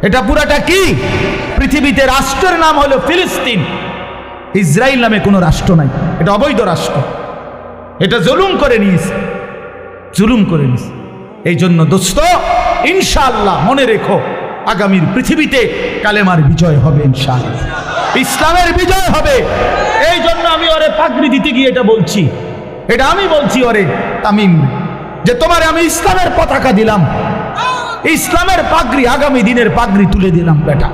A: এটা পুরাটা কি? পৃথিবীতে রাষ্ট্রের নাম হলো ফিলিস্তিন। ইসরায়েল নামে কোনো রাষ্ট্র নাই। এটা অবৈধ রাষ্ট্র। এটা জুলুম করে নিয়েছে, জুলুম করে নিয়েছে। এই জন্য দোস্ত, ইনশাআল্লাহ মনে রেখো, আগামীর পৃথিবীতে কালেমার বিজয় হবে ইনশাআল্লাহ, ইসলামের বিজয় হবে। এই জন্য আমি ওরে পাগড়ি দিতে গিয়ে এটা বলছি, এটা আমি বলছি ওরে তামিম, যে তোমারে আমি ইসলামের পতাকা দিলাম, ইসলামের পাগড়ি, আগামী দিনের পাগড়ি তুলে দিলাম বেটা।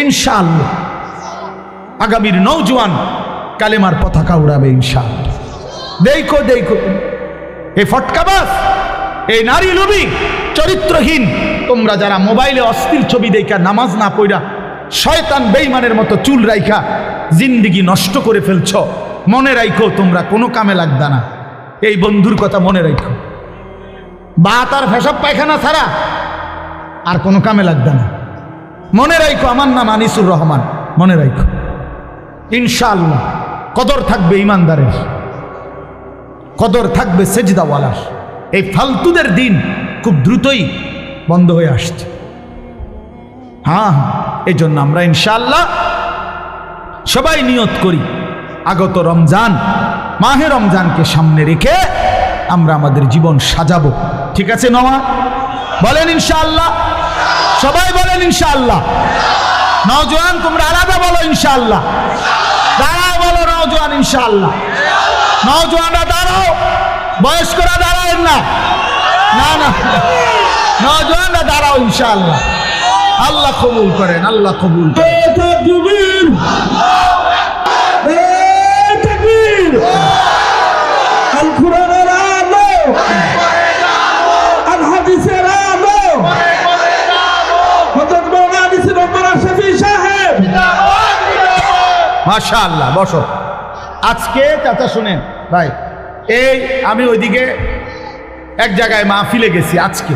A: ইনশাআল্লাহ আগামীর নওজোয়ান কালেমার পতাকা উড়াবে ইনশাআল্লাহ। দেখো দেখো, এই ফটকাবাজ, এই নারী লোভী, চরিত্রহীন তোমরা যারা মোবাইলে অশ্লীল ছবি দেখা নামাজ না পড়া শয়তান বেঈমানের মতো চুল রাইখা জিন্দেগি নষ্ট করে ফেলছ, মনে রাখো তোমরা কোনো কামে লাগবে না। এই বন্ধুর কথা মনে রাখো, বাত আর পেশাব পায়খানা ছাড়া আর কোনো কামে লাগবে না। মনে রাখো আমার নাম আনিসুর রহমান, মনে রাখো। ইনশাআল্লাহ কদর থাকবে ইমানদারের, কদর থাকবে সেজদাওয়ালার। এই ফালতুদের দিন খুব দ্রুতই বন্ধ হয়ে আসছে। হ্যাঁ হ্যাঁ, এই জন্য আমরা ইনশাআল্লাহ সবাই নিয়ত করি, আগত রমজান, মাহে রমজানকে সামনে রেখে আমরা আমাদের জীবন সাজাবো। ঠিক আছে মামা? বলেন ইনশাআল্লাহ, সবাই বলেন ইনশাআল্লাহ। নওজোয়ান তোমরা আলাদা বলো ইনশাআল্লাহ, দাঁড়াও বলো নওজোয়ান ইনশাআল্লাহ। নওজোয়ানরা দাঁড়াও, বয়স্করা দাঁড়ায় না, না না, নওজোয়ানরা দাঁড়াও ইনশাআল্লাহ। আল্লাহ কবুল করেন, আল্লাহ কবুল করেন।
B: আল কুরআনের আলো, আল হাদিসের আলো, হযরত মাওলানা আনিসুর রহমান শফি সাহেব।
A: মাশাআল্লাহ, বসো। আজকে চাচা শুনেন ভাই, এই আমি ওইদিকে এক জায়গায় মাহফিলে গেছি আজকে,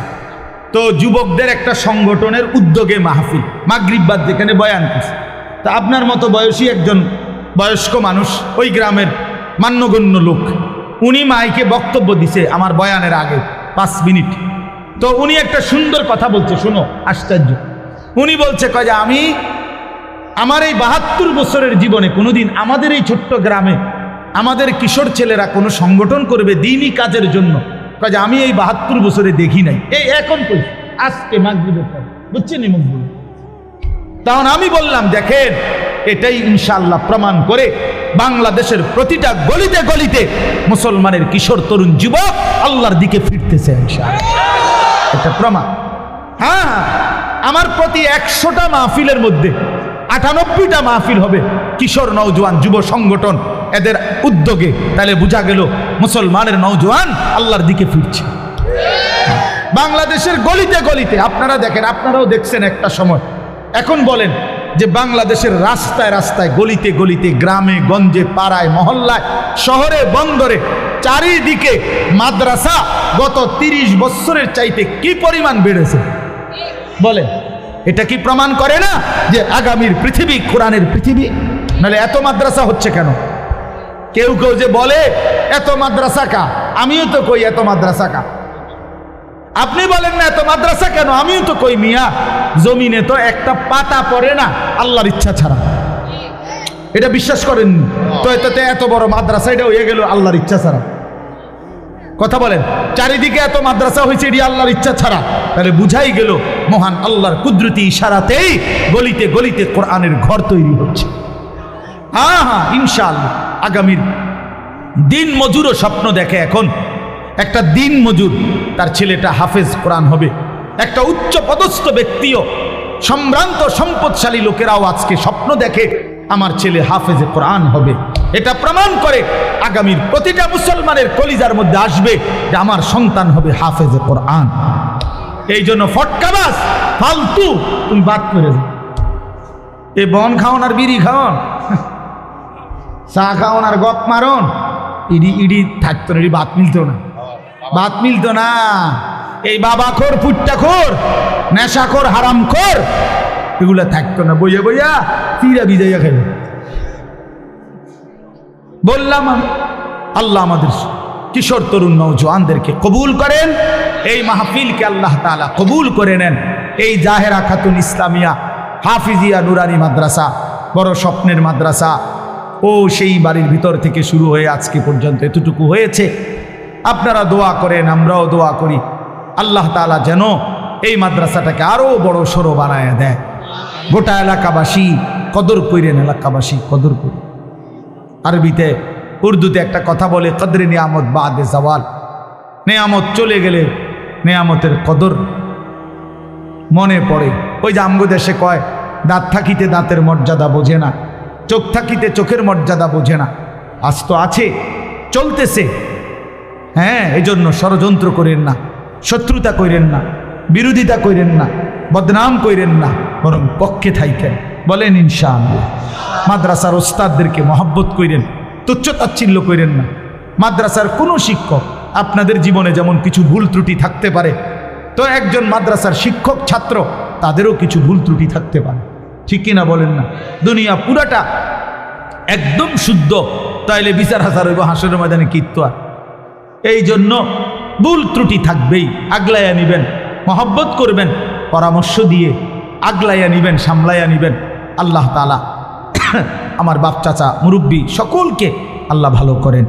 A: তো যুবকদের একটা সংগঠনের উদ্যোগে মাহফিল, মাগরিব বাদ যেখানে বয়ান করছে। তা আপনার মতো বয়সী একজন বয়স্ক মানুষ, ওই গ্রামের মান্যগণ্য লোক, উনি মাইকে বক্তব্য দিছে আমার বয়ানের আগে 5 মিনিট। তো উনি একটা সুন্দর কথা বলছে, শুনো, আশ্চর্য। উনি বলছে কয় যে আমি আমার এই 72 বছরের জীবনে কোনোদিন আমাদের এই ছোট্ট গ্রামে আমাদের কিশোর ছেলেরা কোনো সংগঠন করবে দ্বীনি কাজের জন্য, কয় যে আমি এই 72 বছরে দেখি নাই। এই এখন কই আজকে মাগরিবের পর, বুঝছেন? তখন আমি বললাম দেখেন, এটাই ইনশাআল্লাহ প্রমাণ করে বাংলাদেশের প্রতিটা গলিতে গলিতে মুসলমানের কিশোর তরুণ যুবক আল্লাহর দিকে ফিরতেছে ইনশাআল্লাহ, এটা প্রমাণ। হ্যাঁ, আমার প্রতি 100টা মাহফিলের মধ্যে 98টা মাহফিল হবে কিশোর নওজোয়ান যুব সংগঠন এদের উদ্যোগে। তাহলে বোঝা গেল মুসলমানের নওজোয়ান আল্লাহর দিকে ফিরছে বাংলাদেশের গলিতে গলিতে। আপনারা দেখেন, আপনারাও দেখছেন একটা সময়। এখন বলেন যে বাংলাদেশের রাস্তায় রাস্তায়, গলিতে গলিতে, গ্রামে গঞ্জে, পাড়ায় মহল্লায়, শহরে বন্দরে, চারিদিকে মাদ্রাসা গত 30 বছরের চাইতে কি পরিমাণ বেড়েছে বলেন? এটা কি প্রমাণ করে না যে আগামীর পৃথিবী কোরআনের পৃথিবী? নাহলে এত মাদ্রাসা হচ্ছে কেন? কেউ কেউ যে বলে এত মাদ্রাসা কা, আমিও তো কই এত মাদ্রাসা কা। আপনি বলেন না এত মাদ্রাসা কেন, আমিও তো কই মিয়া জমিনে তো একটা পাতা পড়ে না আল্লাহর ইচ্ছা ছাড়া। এটা বিশ্বাস করেননি তো? এটাতে এত বড় মাদ্রাসা, এটা হয়ে গেল আল্লাহর ইচ্ছা ছাড়া। কথা বলেন, চারিদিকে এত মাদ্রাসা হয়েছে এটি আল্লাহর ইচ্ছা ছাড়া। তাহলে বুঝাই গেল মহান আল্লাহর কুদরতি ইশারাতেই গলিতে গলিতে কোরআনের ঘর তৈরি হচ্ছে। হ্যাঁ হ্যাঁ, ইনশাআল্লাহ আগামীর দিন মজুরও স্বপ্ন দেখে। এখন একটা দিন মজুর, তার ছেলেটা হাফেজ কোরআন হবে। একটা উচ্চ পদস্থ ব্যক্তিও, সম্ভ্রান্ত সম্পদশালী লোকেরাও আজকে স্বপ্ন দেখে আমার ছেলে হাফেজে কোরআন হবে। এটা প্রমাণ করে আগামীর প্রতিটা মুসলমানের কলিজার মধ্যে আসবে যে আমার সন্তান হবে হাফেজে কোরআন। এই জন্য ফটকাবাজ, ফালতু তুমি বাদ করে যাও। এই বন খাওন আর বিড়ি খাওন, চা খাওন আর গপ মারন, ইডি ইডি থাকতো না, ইডি বাত মিলতো না, বাত মিলতো না। এই বাবাখোর পুট্টাখোর নেশাখোর হারামখোর এগুলা থাকতো না, বইয়া বইয়া চিরা বিজাইয়া খাইবে। বললাম আমি, আল্লাহ আমাদের কিশোর তরুণ নওজোয়ানদেরকে কবুল করেন, এই মাহফিলকে আল্লাহ তাআলা কবুল করে নেন। এই জাহেরা খাতুন ইসলামিয়া হাফিজিয়া নুরানি মাদ্রাসা বড় স্বপ্নের মাদ্রাসা, ও সেই বাড়ির ভিতর থেকে শুরু হয়ে আজকে পর্যন্ত এতটুকু হয়েছে। আপনারা দোয়া করেন, আমরাও দোয়া করি, আল্লাহ তাআলা যেন এই মাদ্রাসাটাকে আরো বড় সড়ো বানায় দেয়। গোটা এলাকাবাসী কদর করেন, এলাকাবাসী কদর করেন। আরবিতে উর্দুতে একটা কথা বলে, কদরে নিয়ামত বাদে জাওয়াল, নেয়ামত চলে গেলে নেয়ামতের কদর মনে পড়ে। ওই যে আমগো দেশে কয়, দাঁত থাকিতে দাঁতের মর্যাদা বোঝে না, চোখ থাকিতে চোখের মর্যাদা বোঝে না। আজ তো আছে, চলতেছে। হ্যাঁ, এজন্য ষড়যন্ত্র করেন না, শত্রুতা করেন না, বিরোধিতা করেন না, বদনাম করেন না, বরং পক্ষে থাইকেন। বলেন ইনশাআল্লাহ। মাদ্রাসার ওস্তাদদেরকে মহব্বত করেন, তুচ্ছ তাচ্ছিল্য করেন না। মাদ্রাসার কোনো শিক্ষক, আপনাদের জীবনে যেমন কিছু ভুল ত্রুটি থাকতে পারে, তো একজন মাদ্রাসার শিক্ষক ছাত্র তাদেরও কিছু ভুল ত্রুটি থাকতে পারে, ঠিক কিনা বলেন না? দুনিয়া পুরাটা একদম শুদ্ধ, তাইলে বিচার হাজার হইব হাসরের ময়দানে কিত্ত। এই জন্য ভুল ত্রুটি থাকবেই, আগলাইয়া নিবেন, মহব্বত করবেন, পরামর্শ দিয়ে আগলাইয়া নিবেন, সামলাইয়া নিবেন। আল্লাহ তাআলা আমার বাপ চাচা মুরব্বী সকলকে আল্লাহ ভালো করেন।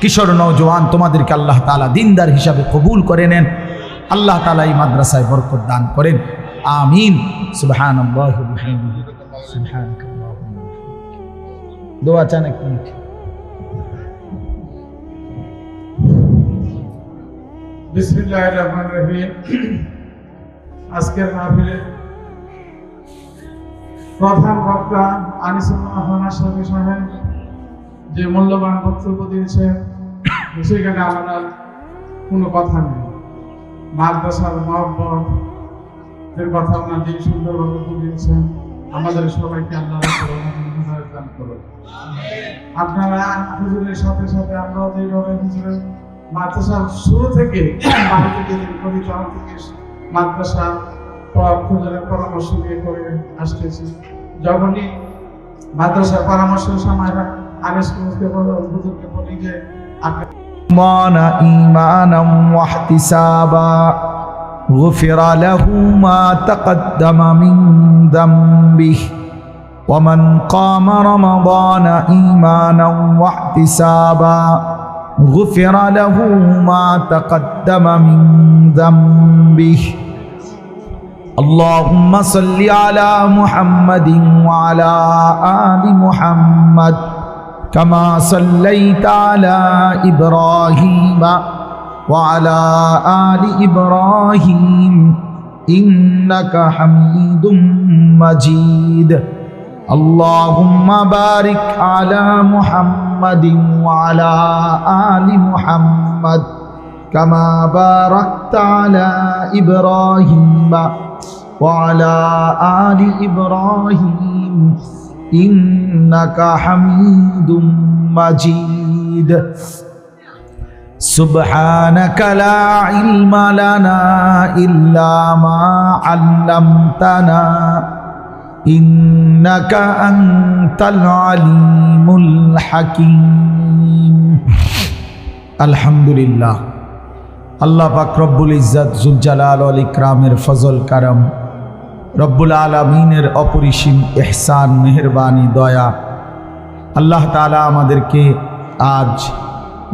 A: কিশোর নওজোয়ান তোমাদেরকে আল্লাহ তাআলা দিনদার হিসাবে কবুল করে নেন। আল্লাহ তাআলা এই মাদ্রাসায় বরকত দান করেন, আমিন। সুবহানাল্লাহি ওয়া বিহামদিহি, সুবহানাকাল্লাহুম্মা ওয়া বিহামদিক। দোয়া চান এক মিনিট।
B: বিসমিল্লাহির রহমানির রহিম। আজকের মাহফিলে প্রধান বক্তা আনিসুর রহমান আশরাফী সাহেব যে মূল্যবান বক্তব্য দিয়েছেন, সেখানে আমার কোনো কথা নেই। মাদ্রাসার মহব্বতের কথা ওনার যে সুন্দরভাবে বুঝিয়েছেন, আমাদের সবাইকে আল্লাহ দান করুন। আপনারা হুজুরের সাথে সাথে আমরাও যেভাবে হুজুরের মাদ্রাসার শুরু থেকে বাড়িতে যেদিন করি তখন থেকে মাদ্রাসা হুজুরের পরামর্শ নিয়ে করে আসতেছি। যখনই মাদ্রাসার পরামর্শের সময় আনিস হুজুরকে বলি যে
A: إيمانا واحتسابا غفر له ما تقدم من ذنبه ومن قام رمضان إيمانا واحتسابا غفر له ما تقدم من ذنبه اللهم صل على محمد وعلى آل محمد كما صليت على إبراهيم وعلى آل إبراهيم إنك حميد مجيد اللهم بارك على محمد وعلى آل محمد كما باركت على إبراهيم وعلى آل إبراهيم إنك حميد مجيد سبحانك لا علم لنا إلا ما علمتنا إنك أنت العليم الحكيم الحمد لله আল্লাহ পাক রব্বুল ইজ্জত জুল জালাল ওয়াল ইকরামের ফজল কারম, রব্বুল আলামিনের অপরিসীম ইহসান মেহেরবানি দয়া, আল্লাহ তাআলা আমাদেরকে আজ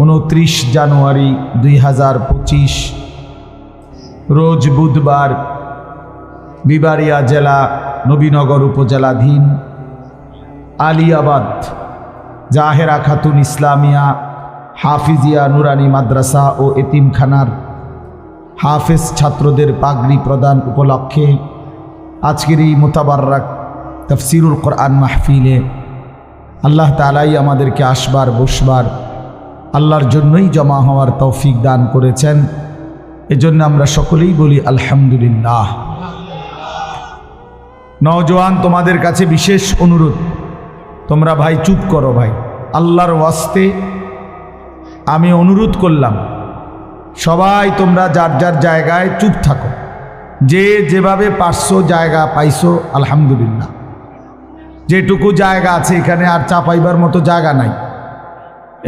A: 29 জানুয়ারি 2025 রোজ বুধবার বিবাড়িয়া জেলা নবীনগর উপজেলাধীন আলিয়াবাদ জাহেরা খাতুন ইসলামিয়া হাফিজিয়া নুরানি মাদ্রাসা ও এতিমখানার হাফেজ ছাত্রদের পাগড়ি প্রদান উপলক্ষে আজকের এই মুতাবাররাক তাফসিরুল কোরআন মাহফিলে আল্লাহ তাআলাই আমাদেরকে আসবার বসবার আল্লাহর জন্যই জমা হওয়ার তৌফিক দান করেছেন। এজন্য আমরা সকলেই বলি আলহামদুলিল্লাহ। নওজোয়ান, তোমাদের কাছে বিশেষ অনুরোধ, তোমরা ভাই চুপ করো ভাই, আল্লাহর ওয়াস্তে আমি অনুরোধ করলাম, সবাই তোমরা যার যার জায়গায় চুপ থাকো, যে যেভাবে পারছো জায়গা পাইছো আলহামদুলিল্লাহ। যেটুকু জায়গা আছে এখানে আর চাপাইবার মতো জায়গা নাই।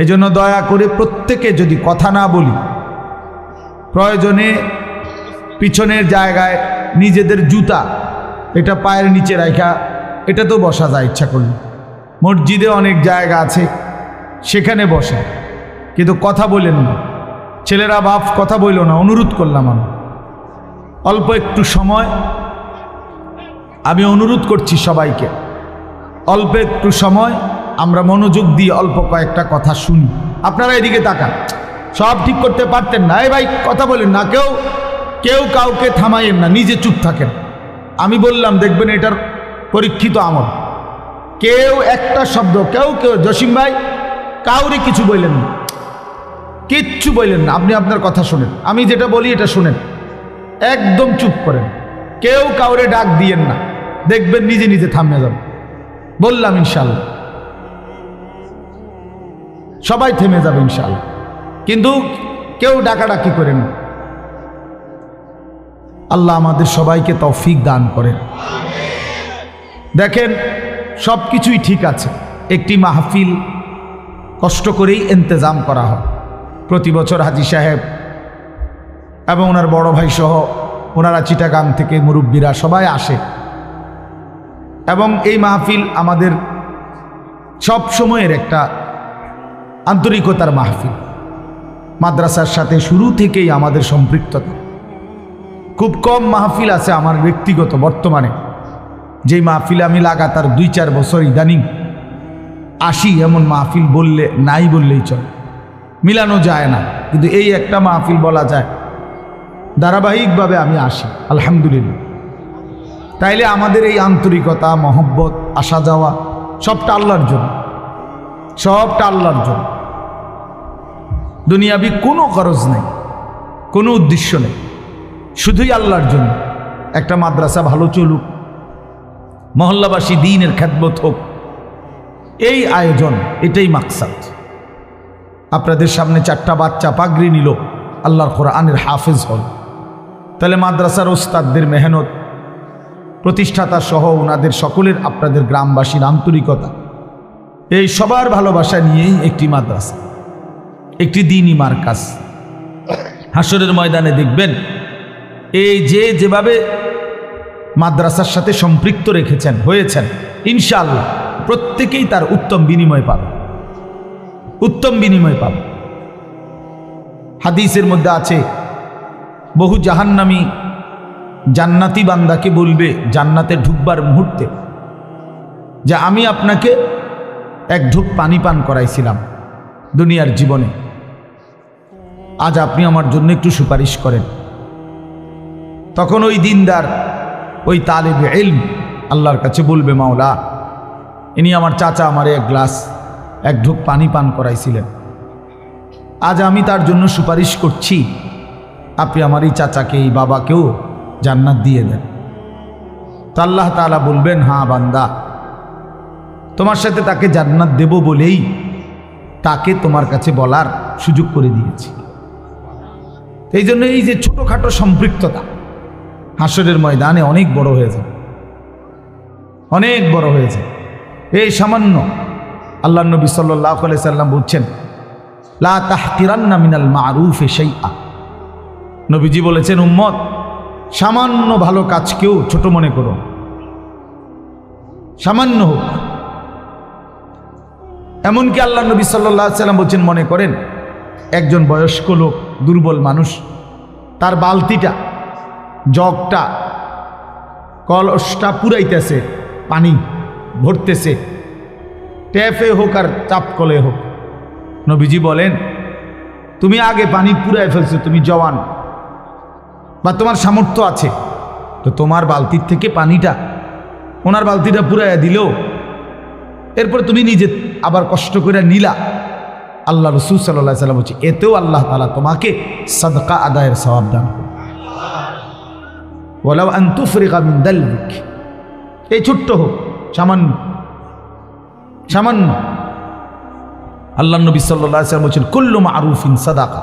A: এজন্য দয়া করে প্রত্যেকে যদি কথা না বলি, প্রয়োজনে পিছনের জায়গায় নিজেদের জুতা এটা পায়ের নিচে রাখা এটা তো বসা যায় ইচ্ছা করলে। মসজিদে অনেক জায়গা আছে সেখানে বসে, কিন্তু কথা বলেন না। ছেলেরা বাপ কথা বইল না, অনুরোধ করলাম আমি। অল্প একটু সময় আমি অনুরোধ করছি সবাইকে, অল্প একটু সময় আমরা মনোযোগ দিয়ে অল্প কয়েকটা কথা শুনি। আপনারা এদিকে তাকান, সব ঠিক করতে পারতেন না, এই ভাই কথা বলেন না, কেউ কাউকে থামাইয়েন না, নিজে চুপ থাকেন। আমি বললাম দেখবেন এটার পরীক্ষিত আমল। কেউ একটা শব্দ কেউ জসিম ভাই কাউরে কিছু বললেন না, কিচ্ছু বললেন না, আপনি আপনার কথা শোনেন, আমি যেটা বলি এটা শোনেন, একদম চুপ করেন। কেউ কাউরে ডাক দিয়েন না, দেখবেন নিজে নিজে থামিয়ে যাবে। বললাম ইনশাল্লাহ সবাই থেমে যাবে ইনশাল্লাহ, কিন্তু কেউ ডাকাডাকি করেন না। আল্লাহ আমাদের সবাইকে তৌফিক দান করেন। দেখেন সব কিছুই ঠিক আছে, একটি মাহফিল কষ্ট করেই ইন্তজাম করা হয়। প্রতি বছর হাজী সাহেব এবং ওনার বড় ভাই সহ ওনারা চিটাগাং থেকে মুরব্বীরা সবাই আসে, এবং এই মাহফিল আমাদের সব সময়ের একটা আন্তরিকতার মাহফিল। মাদ্রাসার সাথে শুরু থেকেই আমাদের সম্পৃক্ততা। খুব কম মাহফিল আছে আমার ব্যক্তিগত বর্তমানে যেই মাহফিলে আমি লাগাতার 2-4 বছর ইদানিং আসি, এমন মাহফিল বললে নাই বললেই চলে, মিলানো যায় না। কিন্তু এই একটা মাহফিল বলা যায় ধারাবাহিকভাবে আমি আসি আলহামদুলিল্লাহ। তাইলে আমাদের এই আন্তরিকতা, মহব্বত, আসা যাওয়া সবটা আল্লাহর জন্য, সবটা আল্লাহর জন্য। দুনিয়াবি কোনো খরচ নেই, কোনো উদ্দেশ্য নেই, শুধুই আল্লাহর জন্য। একটা মাদ্রাসা ভালো চলুক, মহল্লাবাসী দ্বীনের খেদমত হোক, এই আয়োজন, এটাই মাকসাদ। আপনাদের সামনে 4টা বাচ্চা পাগড়ি নিল, আল্লাহর কোরআনের হাফেজ হল, তাহলে মাদ্রাসার ওস্তাদদের মেহনত, প্রতিষ্ঠাতা সহ ওনাদের সকলের, আপনাদের গ্রামবাসীর আন্তরিকতা, এই সবার ভালোবাসা নিয়েই একটি মাদ্রাসা, একটি দ্বীনি মার্কাজ। হাসরের ময়দানে দেখবেন এই যেভাবে মাদ্রাসার সাথে সম্পৃক্ত হয়েছেন ইনশাআল্লাহ প্রত্যেকেই তার উত্তম বিনিময় পাবে, উত্তম বিনিময় পাবে। হাদিসের মধ্যে আছে বহু জাহান্নামী জান্নাতি বান্দাকে বলবে জান্নাতে ঢুকবার মুহূর্তে যে আমি আপনাকে এক ঢোক পানি পান করাইছিলাম দুনিয়ার জীবনে, আজ আপনি আমার জন্য একটু সুপারিশ করেন। তখন ওই দিনদার, ওই তালেবে ইলম আল্লাহর কাছে বলবে মাওলা, ইনি আমার চাচা আমারে এক ঢোক পানি পান করাইছিলেন, আজ আমি তার জন্য সুপারিশ করছি, আপনি আমার এই চাচাকে, এই বাবাকেও জান্নাত দিয়ে দেন। তো আল্লাহ তাআলা বলবেন, হ্যাঁ বান্দা, তোমার সাথে তাকে জান্নাত দেব বলেই তাকে তোমার কাছে বলার সুযোগ করে দিয়েছি। এই জন্য এই যে ছোটোখাটো সম্পৃক্ততা হাসরের ময়দানে অনেক বড় হয়ে যায়, অনেক বড় হয়ে যায়। এই সামান্য, আল্লাহ নবী সাল্লাল্লাহু আলাইহি সাল্লাম বলছেন, লা তাহকিরান্না মিনাল মারুফি শাইআ। নবীজি বলেছেন, উম্মত, সামান্য ভালো কাজকেও ছোট মনে করো, সামান্য হোক। এমনকি আল্লাহ নবী সাল্লাল্লাহু আলাইহি সাল্লাম বলছেন, মনে করেন একজন বয়স্ক লোক, দুর্বল মানুষ, তার বালতিটা, জগটা, কলসটা পুরাইতেছে, পানি ভরতেছে, ট্যাপে হোক আর চাপ কলে হোক। নবীজি বলেন, তুমি আগে পানি পুরাই ফেলছো, তুমি জওয়ান বা তোমার সামর্থ্য আছে, তো তোমার বালতির থেকে পানিটা ওনার বালতিটা পুরাইয়া দিলেও এরপর তুমি নিজে আবার কষ্ট করে নিলা, আল্লাহ রাসূল সাল্লাল্লাহু আলাইহি সাল্লাম বলছে, এতেও আল্লাহ তাআলা তোমাকে সাদকা আদায়ের সওয়াব দান করবে। ওয়ালাউ আন তুফরিগা মিন দালবিক, এই ছোট্ট হোক, সামান্য সামান্য। আল্লাহ নবী সাল্লাল্লাহু আলাইহি সাল্লাম বলছেন, কুল্লু মারুফিন সাদাকা,